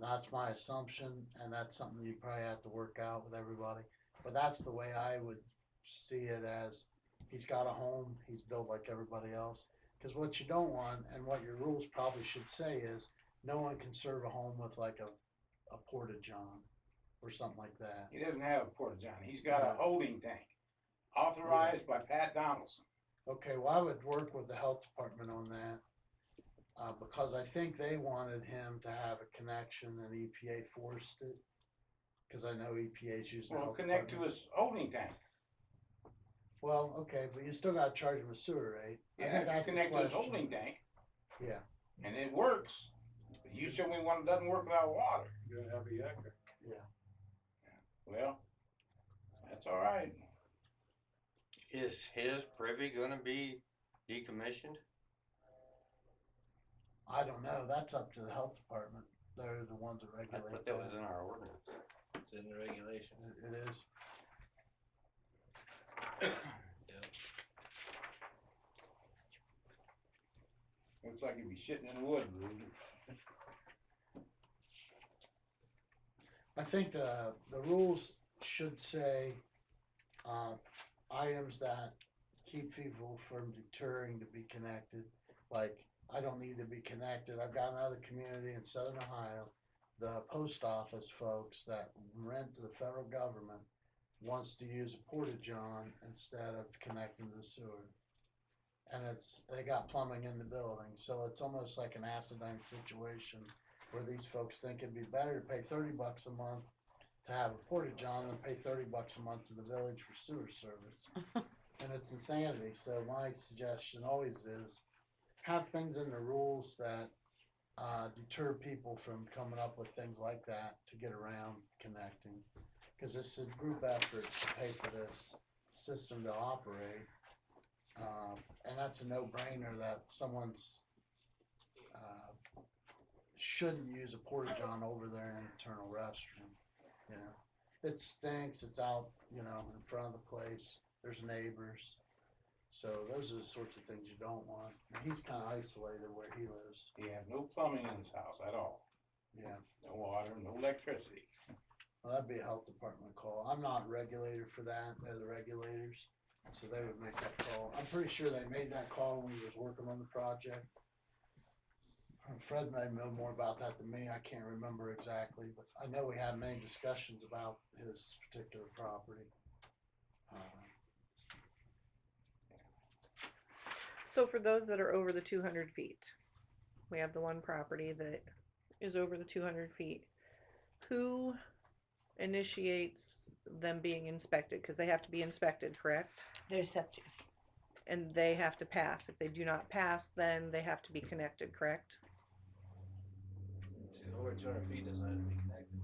That's my assumption, and that's something you probably have to work out with everybody. But that's the way I would see it, as he's got a home, he's billed like everybody else. Cause what you don't want, and what your rules probably should say, is no one can serve a home with like a porta-john or something like that. He doesn't have a porta-john. He's got a holding tank authorized by Pat Donaldson. Okay, well, I would work with the health department on that, because I think they wanted him to have a connection and EPA forced it. Cause I know EPA's using the Well, health connect to department. his holding tank. Well, okay, but you still gotta charge him a sewer rate. I Yeah, think if that's you the connect to his question. holding tank, Yeah, and it works. But you show me one that doesn't work without water. You're gonna have a yakker. yeah. Well, that's all right. Is his privy gonna be decommissioned? I don't know, that's up to the health department. They're the ones that I regulate thought that was that. in our ordinance. It's in the regulation. It is. Looks like he'd be shitting in the wood, Rudy. I think the rules should say, items that keep people from deterring to be connected. Like, I don't need to be connected. I've got another community in southern Ohio, the post office folks that rent to the federal government wants to use a porta-john instead of connecting to the sewer. And they got plumbing in the building, so it's almost like an acidine situation where these folks think it'd be better to pay $30 a month to have a portage on and pay $30 a month to the village for sewer service. And it's insanity, so my suggestion always is, have things in the rules that deter people from coming up with things like that to get around connecting. Cause it's a group effort to pay for this system to operate. And that's a no-brainer that someone's, shouldn't use a porta-john over their internal restroom, you know. It stinks, it's out, you know, in front of the place, there's neighbors. So those are the sorts of things you don't want. And he's kinda isolated where he lives, He has no plumbing in his house at all, yeah. no water, no electricity. Well, that'd be a health department call. I'm not regulated for that, they're the regulators, so they would make that call. I'm pretty sure they made that call when he was working on the project. Fred may know more about that than me, I can't remember exactly, but I know we had many discussions about his particular property. So for those that are over the 200 feet, we have the one property that is over the 200 feet. Who initiates them being inspected? Because they have to be inspected, correct? They're septics. And they have to pass. If they do not pass, then they have to be connected, correct? Over 200 feet doesn't have to be connected.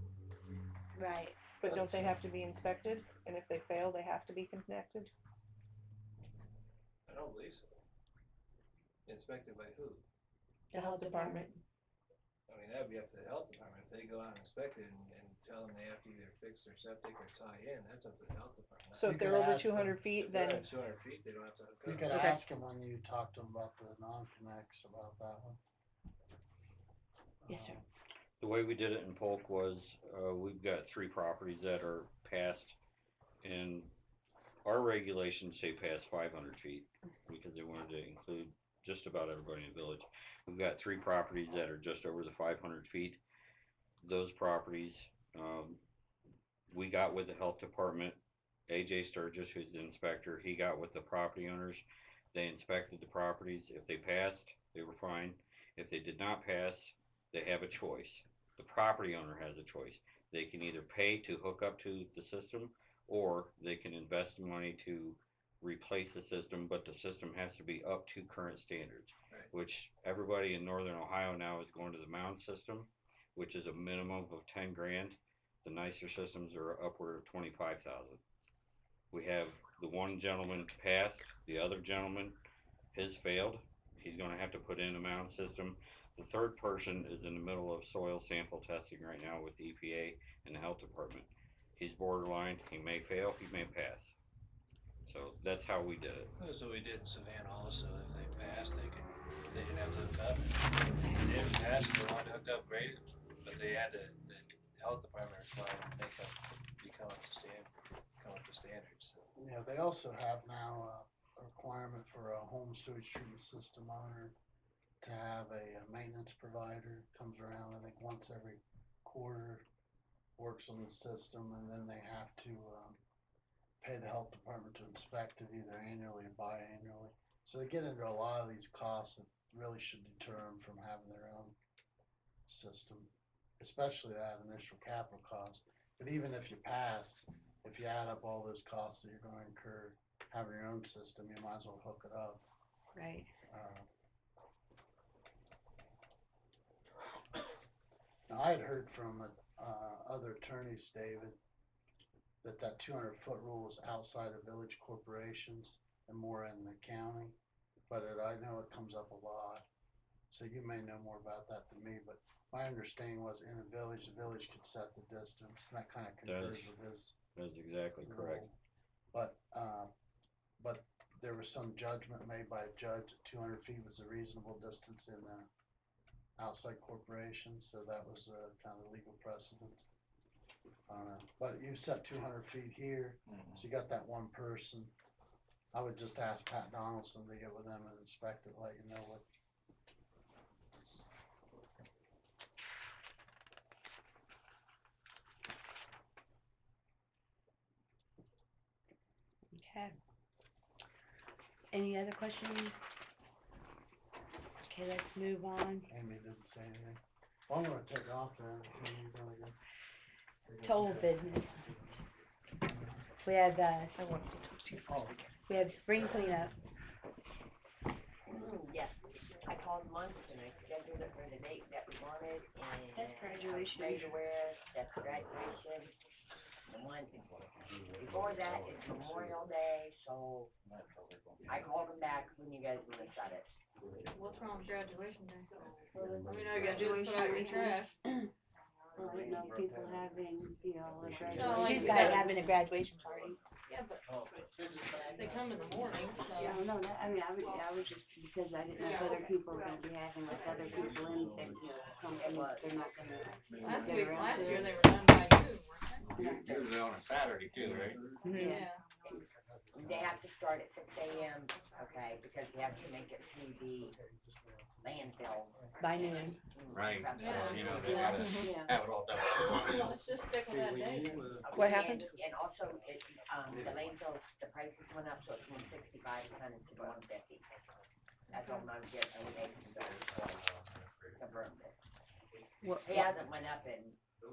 Right. But don't they have to be inspected? And if they fail, they have to be connected? I don't believe so. Inspected by who? The health department. I mean, that would be up to the health department. If they go out and inspect it and tell them they have to either fix their septic or tie in, that's up to the health department. So if You they're could over ask them. 200 feet, If they're then at 200 feet, they don't have to hook You up. could Okay. ask him when you talk to him about the non-connects about that one. Yes, sir. The way we did it in Polk was, we've got 3 properties that are past, and our regulations say past 500 feet, because they wanted to include just about everybody in the village. We've got 3 properties that are just over the 500 feet. Those properties, we got with the health department, AJ Sturgis, who's the inspector, he got with the property owners. They inspected the properties. If they passed, they were fine. If they did not pass, they have a choice. The property owner has a choice. They can either pay to hook up to the system, or they can invest money to replace the system, but the system has to be up to current standards, Right. which everybody in northern Ohio now is going to the mound system, which is a minimum of 10 grand. The nicer systems are upward of 25,000. We have the one gentleman passed, the other gentleman, his failed. He's gonna have to put in a mound system. The third person is in the middle of soil sample testing right now with the EPA and the health department. He's borderline, he may fail, he may pass. So that's how we did it. That's what we did in Savannah also. If they passed, they didn't have to hook up. If they didn't pass, they wanted to hook up, great, but they had to, the health department required them to come up to standards. Yeah, they also have now a requirement for a home sewage treatment system owner to have a maintenance provider, comes around, I think once every quarter, works on the system, and then they have to pay the health department to inspect it either annually or biannually. So they get into a lot of these costs that really should deter them from having their own system, especially that initial capital cost. But even if you pass, if you add up all those costs that you're gonna incur having your own system, you might as well hook it up. Right. Now, I had heard from other attorneys, David, that 200-foot rule is outside of village corporations and more in the county, but I know it comes up a lot. So you may know more about that than me, but my understanding was in a village, the village could set the distance, and that kind of concurs with his. That's exactly correct. But there was some judgment made by a judge that 200 feet was a reasonable distance in outside corporations, so that was kind of the legal precedent. But you set 200 feet here, so you got that one person. I would just ask Pat Donaldson to get with them and inspect it, let you know what. Okay. Any other questions? Okay, let's move on. Amy didn't say anything. Well, I'm gonna take off then. If you're gonna go. to old business. We have, I want to talk to you first. we have spring cleanup. Yes, I called once and I scheduled it for the date that we wanted and. That's graduation. I'm straight aware, that's graduation. The one before that is Memorial Day, so I called them back when you guys wanna set it. What's wrong with graduation day? I mean, all you gotta do is put out your trash. Well, we know people having, you know, a like graduation. She's you got guys- having a graduation party. Yeah, but they come in the morning, so. Yeah, no, that, I mean, I was just, because I didn't know if other people were gonna be having, like, other people in, that, you know, company, they're not gonna. Last get week, around last to year, it. they were done by noon, weren't they? Usually on a Saturday too, right? Mhm. Yeah. They have to start at 6 a.m., okay, because he has to make it to the landfill. By noon. Right, Yeah. so, you know, they Yeah. gotta Yeah. have it all done. Let's just stick with that date. What happened? And also, it, the landfills, the prices went up, so it's 165 a ton instead of 150. That's all I'm getting, and they confirmed it. What, He hasn't went up in,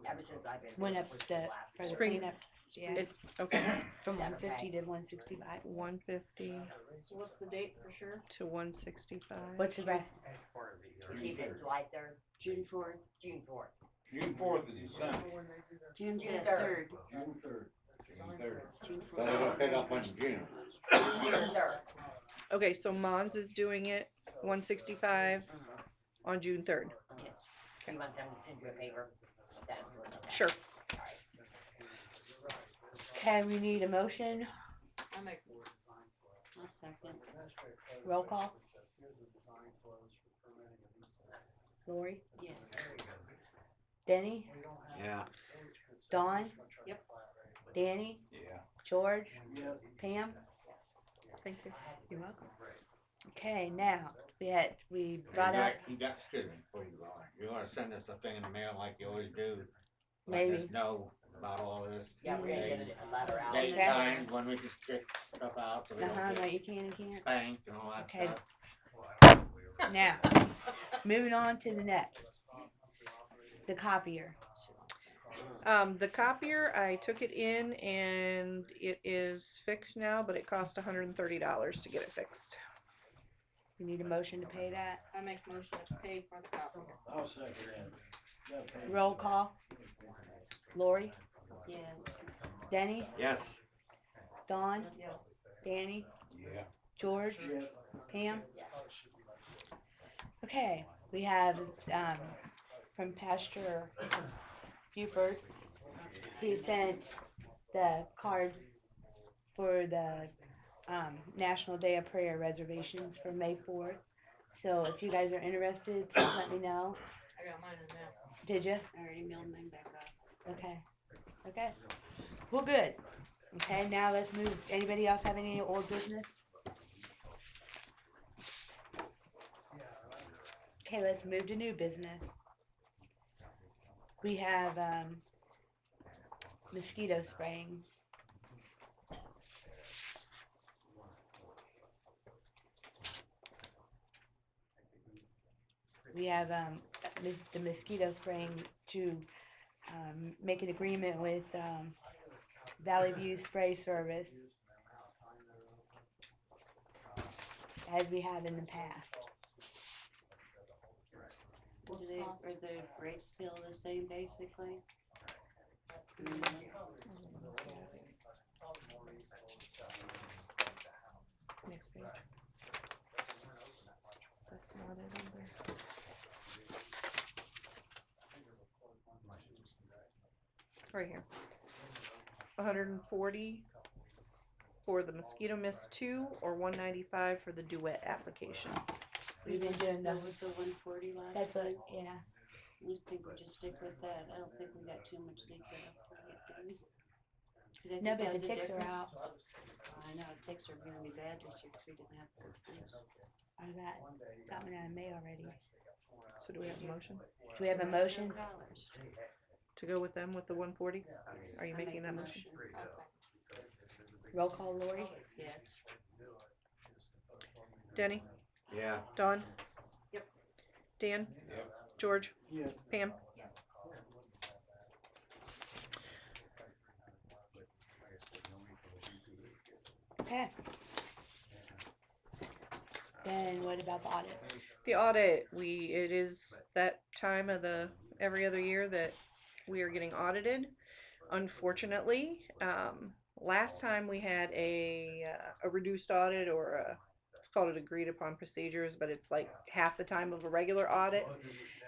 ever since I've been. Went up which is the, last for the year. Spring- cleanup. Yeah, it, okay, from Is that 150 okay? to 165. 150 So what's the date for sure? to 165. What's the rest? Keep it July 3rd, June 4th, June 4th. June 4th is December. June June 3rd. June 3rd. June 3rd. June So they're 4th. gonna pick up on June. June 3rd. Okay, so Mons is doing it 165 on June 3rd. Yes. Do you want them to send you a favor? That's what. Okay. Sure. All right. Okay, we need a motion. I make, I'll second. Roll call. Lori, Yes. Denny, Yeah. Dawn. Yep. Danny, Yeah. George, Yep. Pam. Thank you. You're welcome. Okay, now we brought up You got, excuse me, before you go on, you wanna send us a thing in the mail like you always do? Maybe. Let us know about all this. Yeah, we're gonna get a letter out. Date Okay. times, when we can stick stuff out, so we uh-huh, don't what get you can and can't. spanked and all that Okay. stuff. Now, moving on to the next. The copier. The copier, I took it in and it is fixed now, but it cost $130 to get it fixed. We need a motion to pay that. I make motion to pay for the copy. I'll second that. Gotta pay. Roll call. Lori, Yes. Denny, Yes, Dawn, Yes. Danny, Yeah. George, Yep. Pam. Yes. Okay, we have from Pastor Buford. He sent the cards for the National Day of Prayer reservations for May 4th. So if you guys are interested, please let me know. I got mine in now. Did you? I already mailed mine back off. Okay. Okay. Well, good. Okay, now let's move. Anybody else have any old business? Okay, let's move to new business. We have mosquito spraying. We have the mosquito spraying to make an agreement with Valley View Spray Service as we have in the past. Are the rates still the same, basically? Next page. That's not it either. Right here. 140 for the mosquito mist 2 or 195 for the duet application. We've been doing Go the, with the 140 last that's what, time. yeah. I think we'll just stick with that. I don't think we got too much leak up for it, do we? 'Cause I No, think but that the was ticks are difference. out. I know, ticks are gonna be bad this year 'cause we didn't have good fleas. I got one out of May already. So do we have a motion Do we have a motion? $2 to go with them with the 140? Are you I making make that the motion? I'll second. Roll call, Lori? Yes. Denny? yeah. Dawn? Yep. Dan? Yep. George? Yeah. Pam? Yes. Okay. Then what about the audit? The audit, it is that time of the every other year that we are getting audited. Unfortunately, last time we had a reduced audit, or let's call it agreed upon procedures, but it's like half the time of a regular audit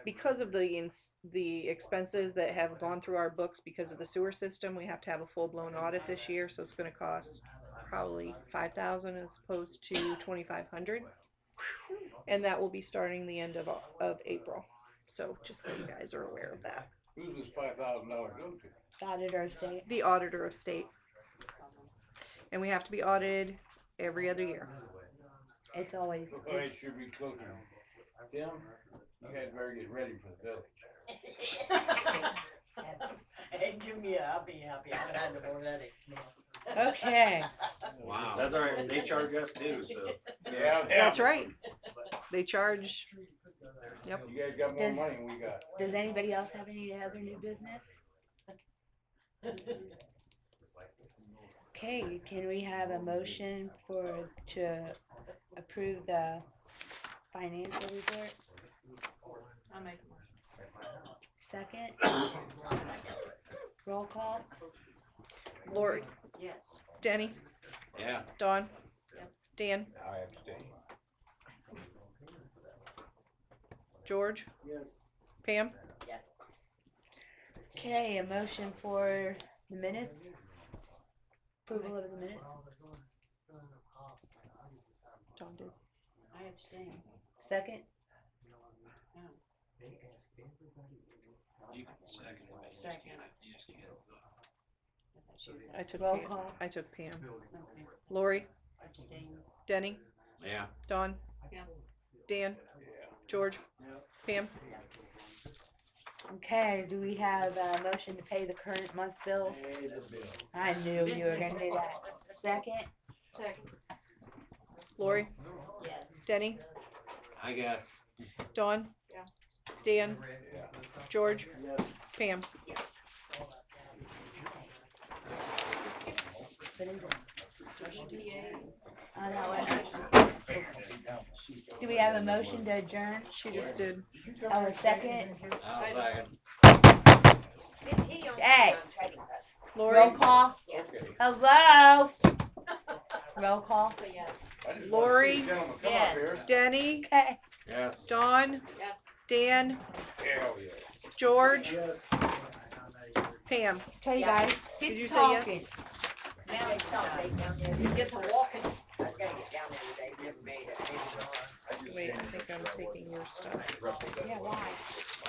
because of the expenses that have gone through our books because of the sewer system. We have to have a full blown audit this year, so it's going to cost probably $5,000 as opposed to $2,500. And that will be starting the end of April. So just so you guys are aware of that. Who's this $5,000 go to? The auditor of state. The auditor of state. And we have to be audited every other year. It's always. Well, it should be closer. Tim, you had better get ready for the village. And give me I'll be happy. I'm gonna have the more headaches now. Okay. Wow. That's all right, they charge us too, so. Yeah, That's right. They charge. Yep. You guys got more Does- money than we got. Does anybody else have any other new business? Okay, can we have a motion to approve the financial report? I'll make a motion. Second? Roll call? Lori, Yes. Denny, Yeah. Dawn, Yep. Dan, I abstain. George, Yes. Pam. Yes. Okay, a motion for the minutes? Approval of the minutes? John did. I abstain. Second? You can second it, but you just Second. can't, you just can't. I took Roll Pam. call. I took Pam. Okay. Lori, Abstain. Denny, Yeah. Dawn, Yeah. Dan, George, Pam. Okay, do we have a motion to pay the current month bills? Pay the bill. I knew you were gonna do that. Second? Second. Lori, Yes. Denny, I guess. Dawn, Yeah. Dan, Yeah. George, Yes. Pam. Yes. What is it? PA. Oh, that one. Do we have a motion to adjourn? She just did. Oh, a second? I'll second. This he owns Hey. the trading press. Roll Lori, call? Okay. Hello? Roll call? So yes. I just wanna see Lori? the gentleman come up Yes. here. Denny, Okay. Yes. Dawn, Yes. Dan, Hell yeah. George, Yes. Pam. Okay, guys, Did you keep say yes? talking. Now it's not down there. You get to walking. I was gonna get down there today, never made it. Maybe tomorrow. Wait, I think I'm taking your stuff. Yeah, why?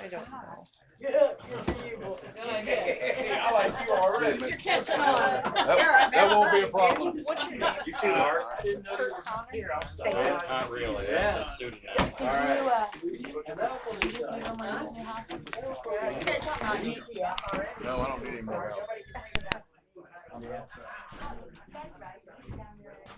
I don't know. Yeah, good for you. Good idea. Hey, I like you already. You're catching on. That won't be a problem. What's your name? You too, Art. Kurt Connor. Here, I'll stop. Thank you. Not really. Yeah. That's a pseudonym. Did you, Alright. you just move on my new house? You guys talking about GTF already? No, I don't need any more help. That's right. Down there in,